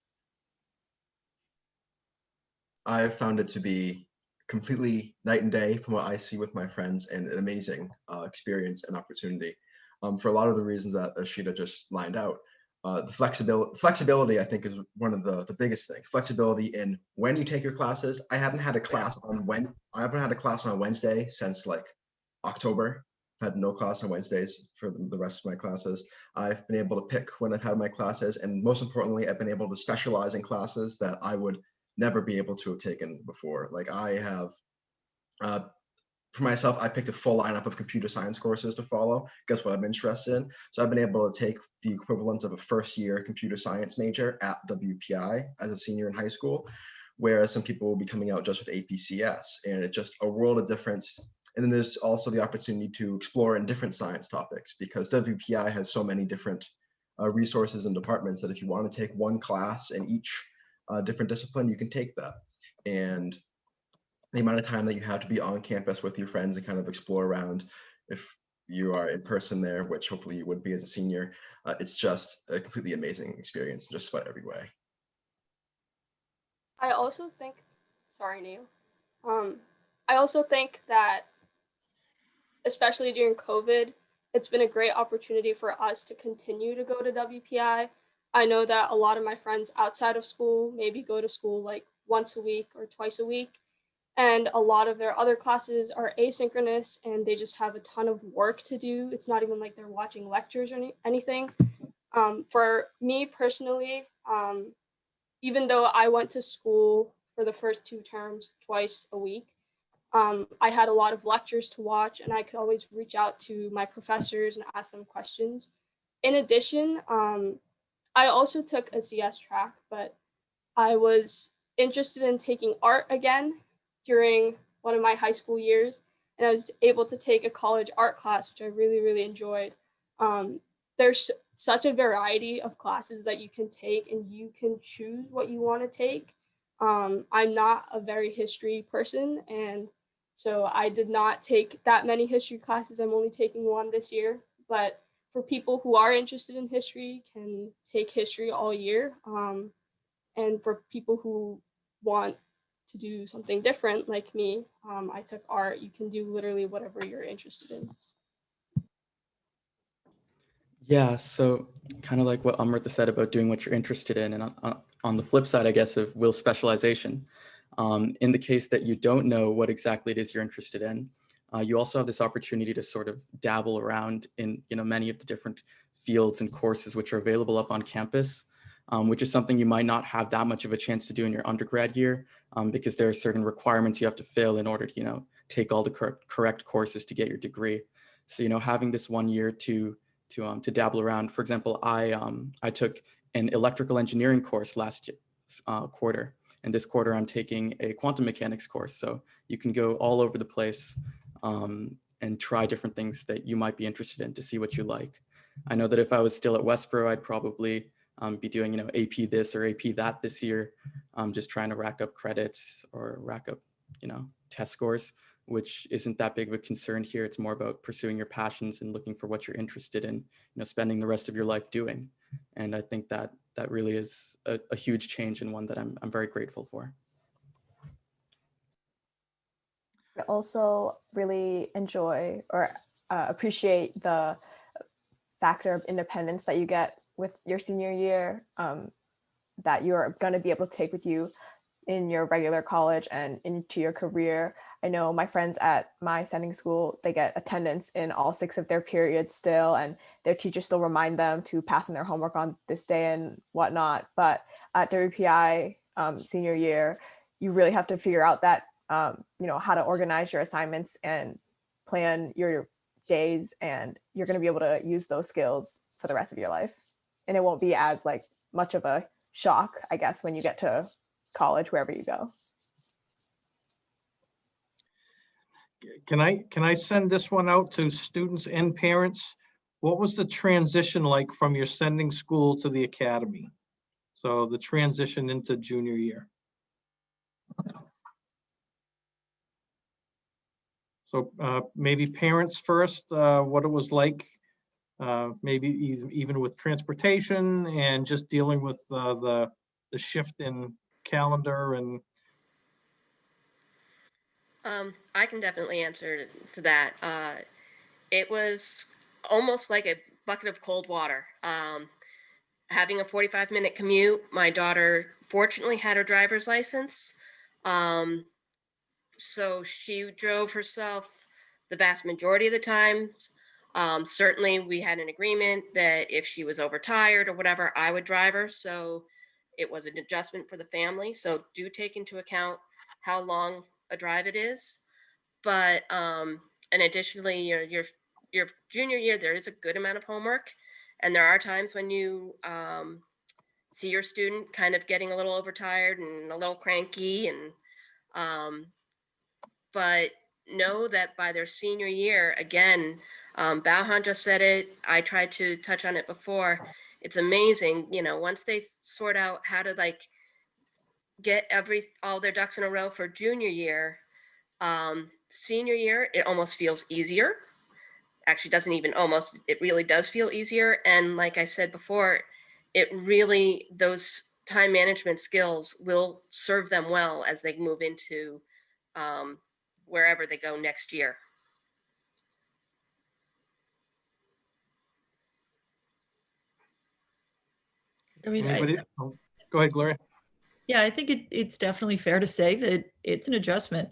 I've found it to be completely night and day from what I see with my friends, and an amazing experience and opportunity for a lot of the reasons that Ashita just lined out. The flexibility, I think, is one of the biggest things. Flexibility in when you take your classes. I haven't had a class on Wednesday since like October. I've had no class on Wednesdays for the rest of my classes. I've been able to pick when I've had my classes, and most importantly, I've been able to specialize in classes that I would never be able to have taken before. Like I have, for myself, I picked a full lineup of computer science courses to follow. Guess what I'm interested in? So I've been able to take the equivalent of a first year computer science major at WPI as a senior in high school, whereas some people will be coming out just with APCS, and it's just a world of difference. And then there's also the opportunity to explore in different science topics, because WPI has so many different resources and departments that if you want to take one class in each different discipline, you can take that. And the amount of time that you have to be on campus with your friends and kind of explore around, if you are in person there, which hopefully you would be as a senior, it's just a completely amazing experience in just about every way. I also think, sorry, Neil. I also think that, especially during COVID, it's been a great opportunity for us to continue to go to WPI. I know that a lot of my friends outside of school maybe go to school like once a week or twice a week, and a lot of their other classes are asynchronous and they just have a ton of work to do. It's not even like they're watching lectures or anything. For me personally, even though I went to school for the first 2 terms twice a week, I had a lot of lectures to watch, and I could always reach out to my professors and ask them questions. In addition, I also took a CS track, but I was interested in taking art again during one of my high school years, and I was able to take a college art class, which I really, really enjoyed. There's such a variety of classes that you can take, and you can choose what you want to take. I'm not a very history person, and so I did not take that many history classes. I'm only taking 1 this year, but for people who are interested in history, can take history all year. And for people who want to do something different like me, I took art. You can do literally whatever you're interested in. Yeah, so kind of like what Amrita said about doing what you're interested in, and on the flip side, I guess, of Will's specialization, in the case that you don't know what exactly it is you're interested in, you also have this opportunity to sort of dabble around in many of the different fields and courses which are available up on campus, which is something you might not have that much of a chance to do in your undergrad year, because there are certain requirements you have to fill in order to take all the correct courses to get your degree. So having this 1 year to dabble around. For example, I took an electrical engineering course last quarter, and this quarter I'm taking a quantum mechanics course. So you can go all over the place and try different things that you might be interested in to see what you like. I know that if I was still at Westboro, I'd probably be doing AP this or AP that this year, just trying to rack up credits or rack up test scores, which isn't that big of a concern here. It's more about pursuing your passions and looking for what you're interested in, spending the rest of your life doing. And I think that really is a huge change, and one that I'm very grateful for. I also really enjoy or appreciate the factor of independence that you get with your senior year, that you're going to be able to take with you in your regular college and into your career. I know my friends at my sending school, they get attendance in all 6 of their periods still, and their teachers still remind them to pass in their homework on this day and whatnot. But at WPI senior year, you really have to figure out that, how to organize your assignments and plan your days, and you're going to be able to use those skills for the rest of your life. And it won't be as like much of a shock, I guess, when you get to college, wherever you go. Can I send this one out to students and parents? What was the transition like from your sending school to the academy? So the transition into junior year. So maybe parents first, what it was like, maybe even with transportation and just dealing with the shift in calendar and. I can definitely answer to that. It was almost like a bucket of cold water. Having a 45-minute commute, my daughter fortunately had her driver's license. So she drove herself the vast majority of the time. Certainly we had an agreement that if she was overtired or whatever, I would drive her. So it was an adjustment for the family. So do take into account how long a drive it is. But and additionally, your junior year, there is a good amount of homework, and there are times when you see your student kind of getting a little overtired and a little cranky, and but know that by their senior year, again, Balhan just said it, I tried to touch on it before, it's amazing, once they sort out how to like get all their ducks in a row for junior year, senior year, it almost feels easier. Actually, doesn't even almost, it really does feel easier. And like I said before, it really, those time management skills will serve them well as they move into wherever they go next year. I mean, Go ahead, Gloria. Yeah, I think it's definitely fair to say that it's an adjustment.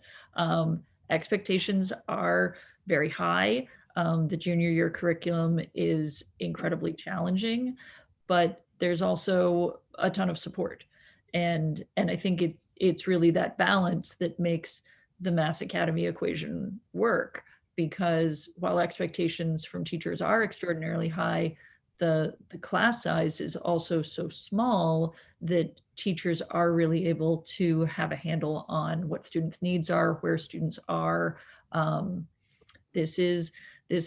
Expectations are very high. The junior year curriculum is incredibly challenging, but there's also a ton of support. And I think it's really that balance that makes the Mass Academy equation work, because while expectations from teachers are extraordinarily high, the class size is also so small that teachers are really able to have a handle on what students' needs are, where students are. This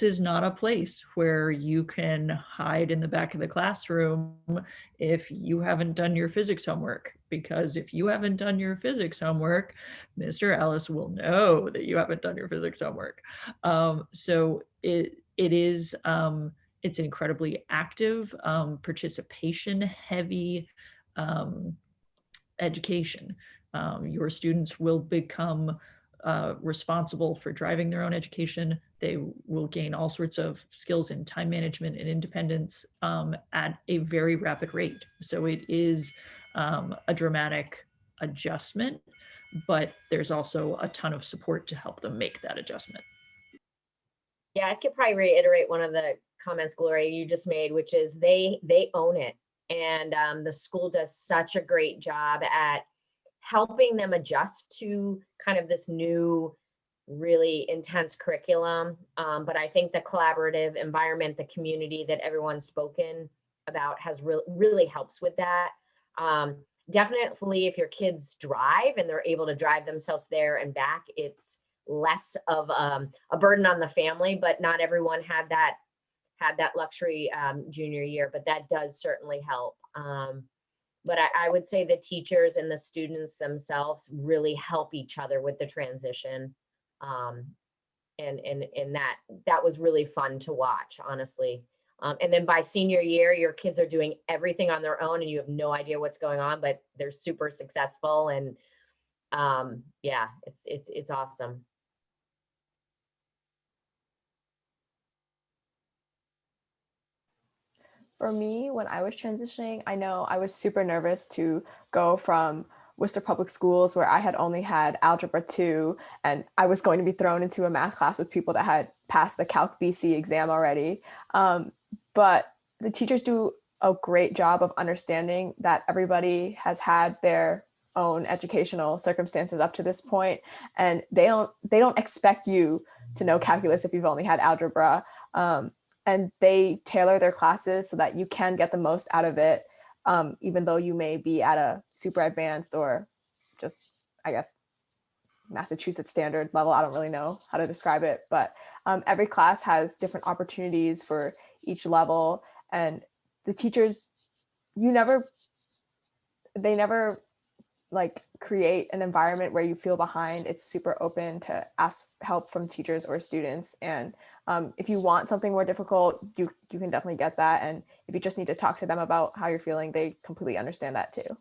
is not a place where you can hide in the back of the classroom if you haven't done your physics homework, because if you haven't done your physics homework, Mr. Ellis will know that you haven't done your physics homework. So it is, it's incredibly active, participation heavy education. Your students will become responsible for driving their own education. They will gain all sorts of skills in time management and independence at a very rapid rate. So it is a dramatic adjustment, but there's also a ton of support to help them make that adjustment. Yeah, I could probably reiterate one of the comments, Gloria, you just made, which is they own it. And the school does such a great job at helping them adjust to kind of this new, really intense curriculum. But I think the collaborative environment, the community that everyone's spoken about has really helps with that. Definitely if your kids drive and they're able to drive themselves there and back, it's less of a burden on the family, but not everyone had that luxury junior year, but that does certainly help. But I would say the teachers and the students themselves really help each other with the transition. And that was really fun to watch, honestly. And then by senior year, your kids are doing everything on their own and you have no idea what's going on, but they're super successful. And yeah, it's awesome. For me, when I was transitioning, I know I was super nervous to go from Worcester Public Schools, where I had only had Algebra 2, and I was going to be thrown into a math class with people that had passed the Calc BC exam already. But the teachers do a great job of understanding that everybody has had their own educational circumstances up to this point, and they don't expect you to know calculus if you've only had algebra, and they tailor their classes so that you can get the most out of it, even though you may be at a super advanced or just, I guess, Massachusetts standard level. I don't really know how to describe it, but every class has different opportunities for each level, and the teachers, they never like create an environment where you feel behind. It's super open to ask help from teachers or students. And if you want something more difficult, you can definitely get that. And if you just need to talk to them about how you're feeling, they completely understand that too.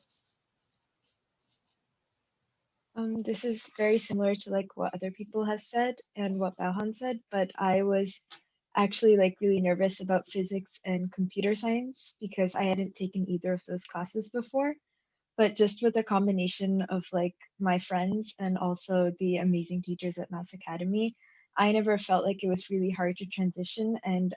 This is very similar to like what other people have said and what Bauhan said, but I was actually like really nervous about physics and computer science because I hadn't taken either of those classes before. But just with a combination of like my friends and also the amazing teachers at Mass Academy, I never felt like it was really hard to transition. And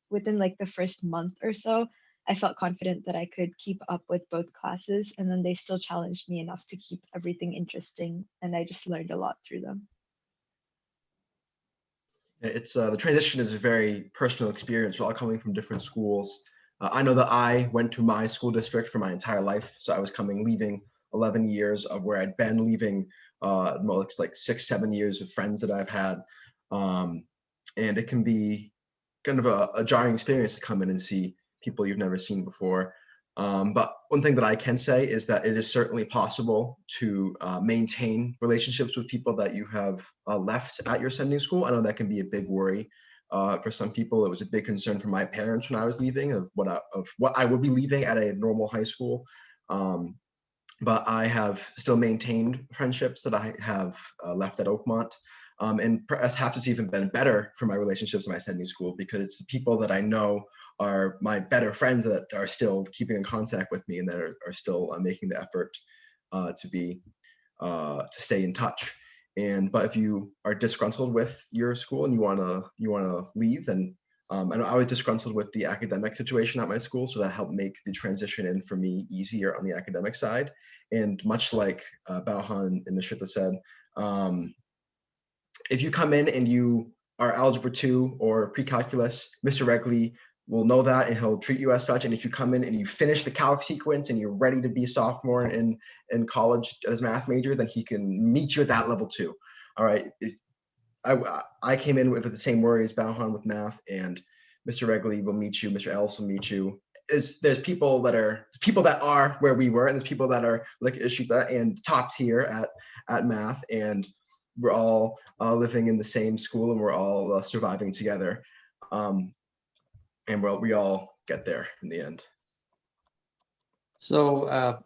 within like the first month or so, I felt confident that I could keep up with both classes, and then they still challenged me enough to keep everything interesting, and I just learned a lot through them. It's the transition is a very personal experience. We're all coming from different schools. I know that I went to my school district for my entire life. So I was leaving 11 years of where I'd been, leaving like 6-7 years of friends that I've had. And it can be kind of a jarring experience to come in and see people you've never seen before. But one thing that I can say is that it is certainly possible to maintain relationships with people that you have left at your sending school. I know that can be a big worry. For some people, it was a big concern for my parents when I was leaving of what I would be leaving at a normal high school. But I have still maintained friendships that I have left at Oakmont. And perhaps it's even been better for my relationships in my sending school because it's the people that I know are my better friends that are still keeping in contact with me and that are still making the effort to stay in touch. But if you are disgruntled with your school and you wanna leave, then I know I was disgruntled with the academic situation at my school, so that helped make the transition in for me easier on the academic side. And much like Bauhan and Nishita said, if you come in and you are Algebra 2 or pre-calculus, Mr. Regele will know that and he'll treat you as such. And if you come in and you finish the calc sequence and you're ready to be a sophomore in college as math major, then he can meet you at that level too. All right. I came in with the same worry as Bauhan with math, and Mr. Regele will meet you, Mr. Ellis will meet you. There's people that are where we were, and there's people that are like Ishita and top tier at math, and we're all living in the same school and we're all surviving together. And we all get there in the end. So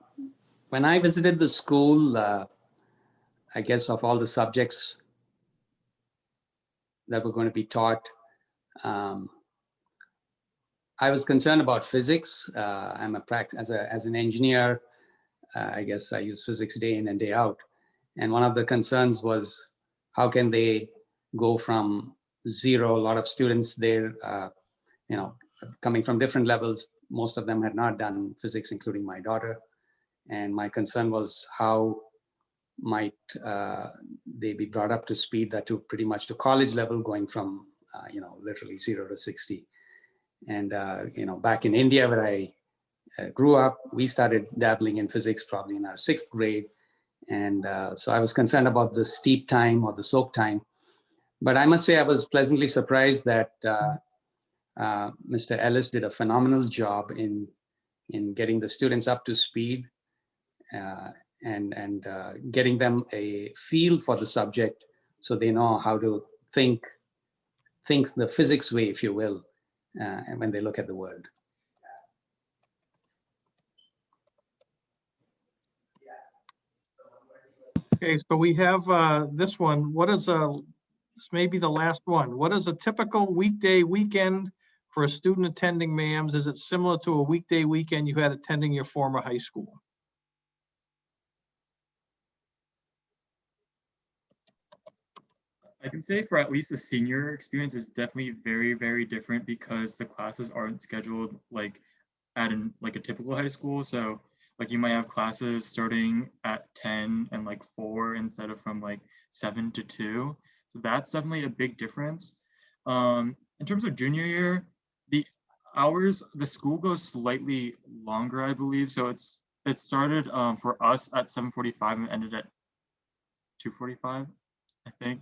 when I visited the school, I guess of all the subjects that were going to be taught, I was concerned about physics. I'm as an engineer, I guess I use physics day in and day out. And one of the concerns was how can they go from zero? A lot of students there, coming from different levels. Most of them had not done physics, including my daughter. And my concern was how might they be brought up to speed that to pretty much to college level, going from literally 0 to 60. And back in India where I grew up, we started dabbling in physics probably in our 6th grade. And so I was concerned about the steep time or the soak time. But I must say I was pleasantly surprised that Mr. Ellis did a phenomenal job in getting the students up to speed and getting them a feel for the subject so they know how to think the physics way, if you will, when they look at the world. Okay, so we have this one. This may be the last one. What is a typical weekday weekend for a student attending MAMS? Is it similar to a weekday weekend you had attending your former high school? I can say for at least the senior experience is definitely very, very different because the classes aren't scheduled like at like a typical high school. So like you might have classes starting at 10 and like 4 instead of from like 7 to 2. So that's definitely a big difference. In terms of junior year, the hours, the school goes slightly longer, I believe. So it started for us at 7:45 and ended at 2:45, I think.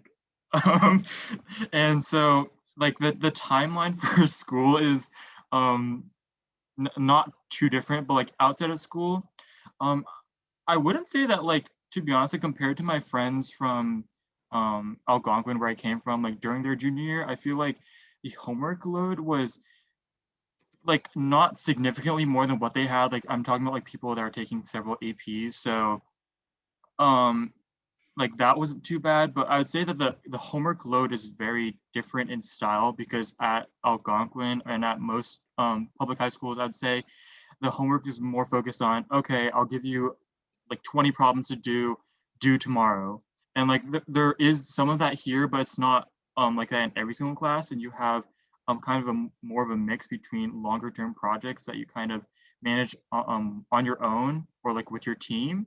Um, and so like the timeline for school is not too different, but like outside of school, I wouldn't say that like, to be honest, like, compared to my friends from Algonquin, where I came from, like during their junior year, I feel like the homework load was like not significantly more than what they had. Like I'm talking about like people that are taking several APs. So like that wasn't too bad, but I would say that the homework load is very different in style because at Algonquin and at most public high schools, I'd say the homework is more focused on, okay, I'll give you like 20 problems to do tomorrow. And like there is some of that here, but it's not like that in every single class. And you have kind of more of a mix between longer term projects that you kind of manage on your own or like with your team.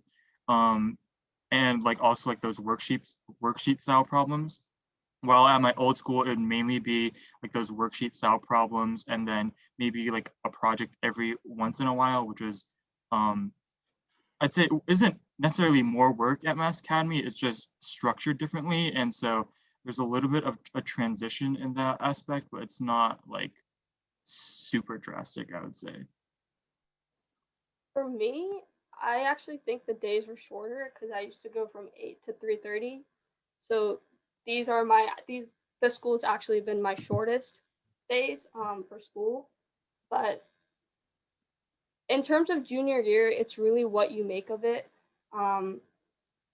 And like also like those worksheet style problems. While at my old school, it would mainly be like those worksheet style problems and then maybe like a project every once in a while, which is, I'd say isn't necessarily more work at Mass Academy, it's just structured differently. And so there's a little bit of a transition in that aspect, but it's not like super drastic, I would say. For me, I actually think the days were shorter because I used to go from 8 to 3:30. So the school's actually been my shortest days for school. But in terms of junior year, it's really what you make of it.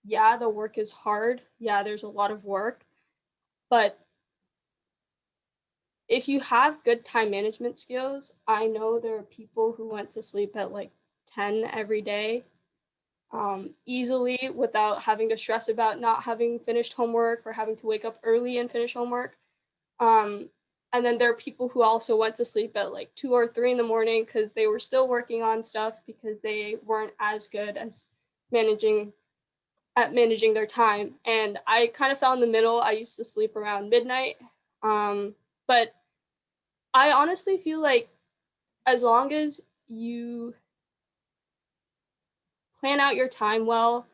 Yeah, the work is hard. Yeah, there's a lot of work. But if you have good time management skills, I know there are people who went to sleep at like 10 every day easily without having to stress about not having finished homework or having to wake up early and finish homework. And then there are people who also went to sleep at like 2 or 3 in the morning because they were still working on stuff because they weren't as good as managing their time. And I kind of fell in the middle. I used to sleep around midnight. But I honestly feel like as long as you plan out your time well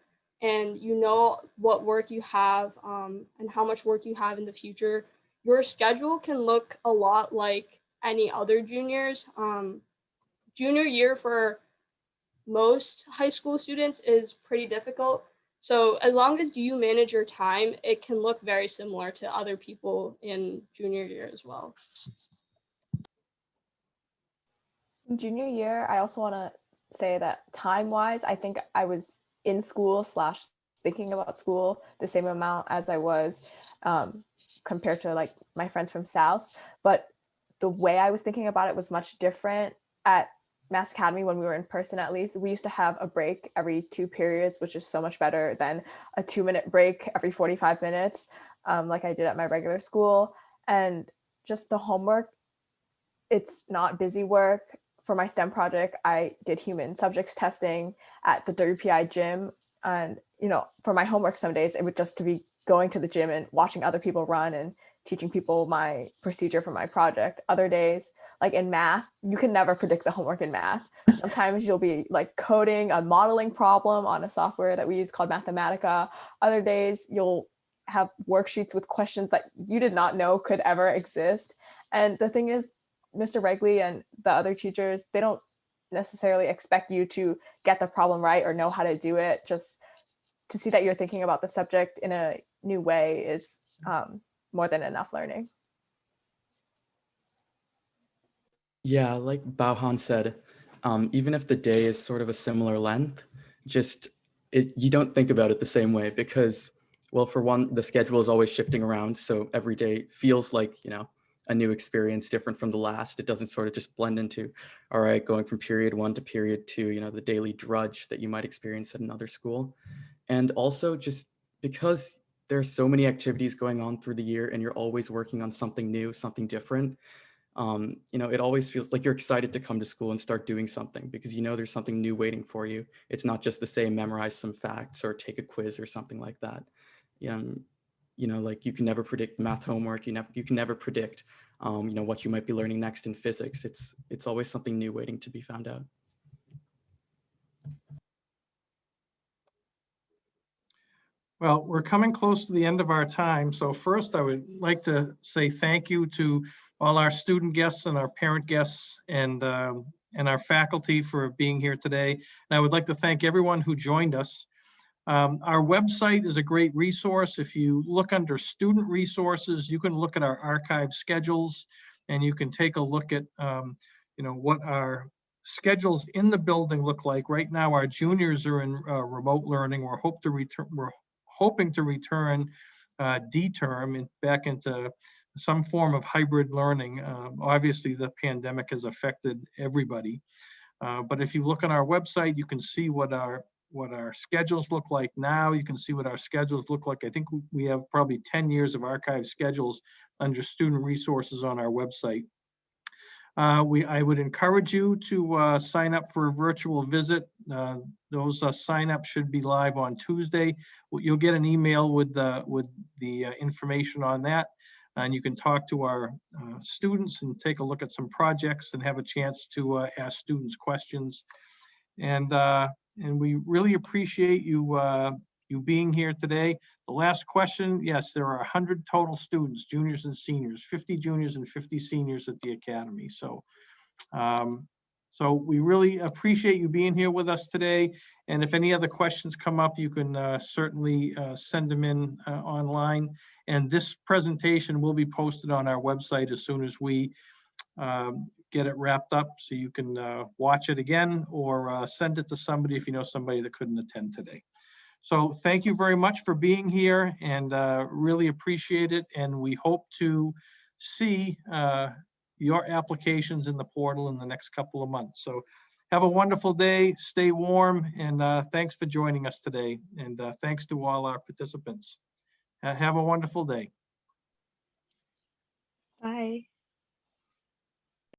and you know what work you have and how much work you have in the future, your schedule can look a lot like any other juniors. Junior year for most high school students is pretty difficult. So as long as you manage your time, it can look very similar to other people in junior year as well. Junior year, I also want to say that time-wise, I think I was in school / thinking about school the same amount as I was compared to like my friends from South. But the way I was thinking about it was much different at Mass Academy when we were in person. At least we used to have a break every 2 periods, which is so much better than a 2-minute break every 45 minutes like I did at my regular school. And just the homework, it's not busy work. For my STEM project, I did human subjects testing at the WPI gym. And, for my homework, some days it would just to be going to the gym and watching other people run and teaching people my procedure for my project. Other days, like in math, you can never predict the homework in math. Sometimes you'll be like coding a modeling problem on a software that we use called Mathematica. Other days, you'll have worksheets with questions that you did not know could ever exist. And the thing is, Mr. Regele and the other teachers, they don't necessarily expect you to get the problem right or know how to do it. Just to see that you're thinking about the subject in a new way is more than enough learning. Yeah, like Bauhan said, even if the day is sort of a similar length, you don't think about it the same way because, well, for one, the schedule is always shifting around. So every day feels like, a new experience different from the last. It doesn't sort of just blend into, all right, going from period 1 to period 2, the daily drudge that you might experience at another school. And also just because there's so many activities going on through the year, and you're always working on something new, something different. It always feels like you're excited to come to school and start doing something because there's something new waiting for you. It's not just the same, memorize some facts or take a quiz or something like that. Like you can never predict math homework. You can never predict, what you might be learning next in physics. It's always something new waiting to be found out. Well, we're coming close to the end of our time. So first, I would like to say thank you to all our student guests and our parent guests and our faculty for being here today. And I would like to thank everyone who joined us. Our website is a great resource. If you look under student resources, you can look at our archive schedules and you can take a look at what our schedules in the building look like. Right now, our juniors are in remote learning. We're hoping to return D-term back into some form of hybrid learning. Obviously, the pandemic has affected everybody. But if you look on our website, you can see what our schedules look like now. You can see what our schedules look like. I think we have probably 10 years of archive schedules under student resources on our website. I would encourage you to sign up for a virtual visit. Those sign-ups should be live on Tuesday. You'll get an email with the information on that, and you can talk to our students and take a look at some projects and have a chance to ask students questions. And we really appreciate you being here today. The last question, yes, there are 100 total students, juniors and seniors, 50 juniors and 50 seniors at the Academy. So, so we really appreciate you being here with us today. And if any other questions come up, you can certainly send them in online. And this presentation will be posted on our website as soon as we get it wrapped up, so you can watch it again or send it to somebody if you know somebody that couldn't attend today. So thank you very much for being here and really appreciate it. And we hope to see your applications in the portal in the next couple of months. So have a wonderful day, stay warm, and thanks for joining us today. And thanks to all our participants. Have a wonderful day. Bye.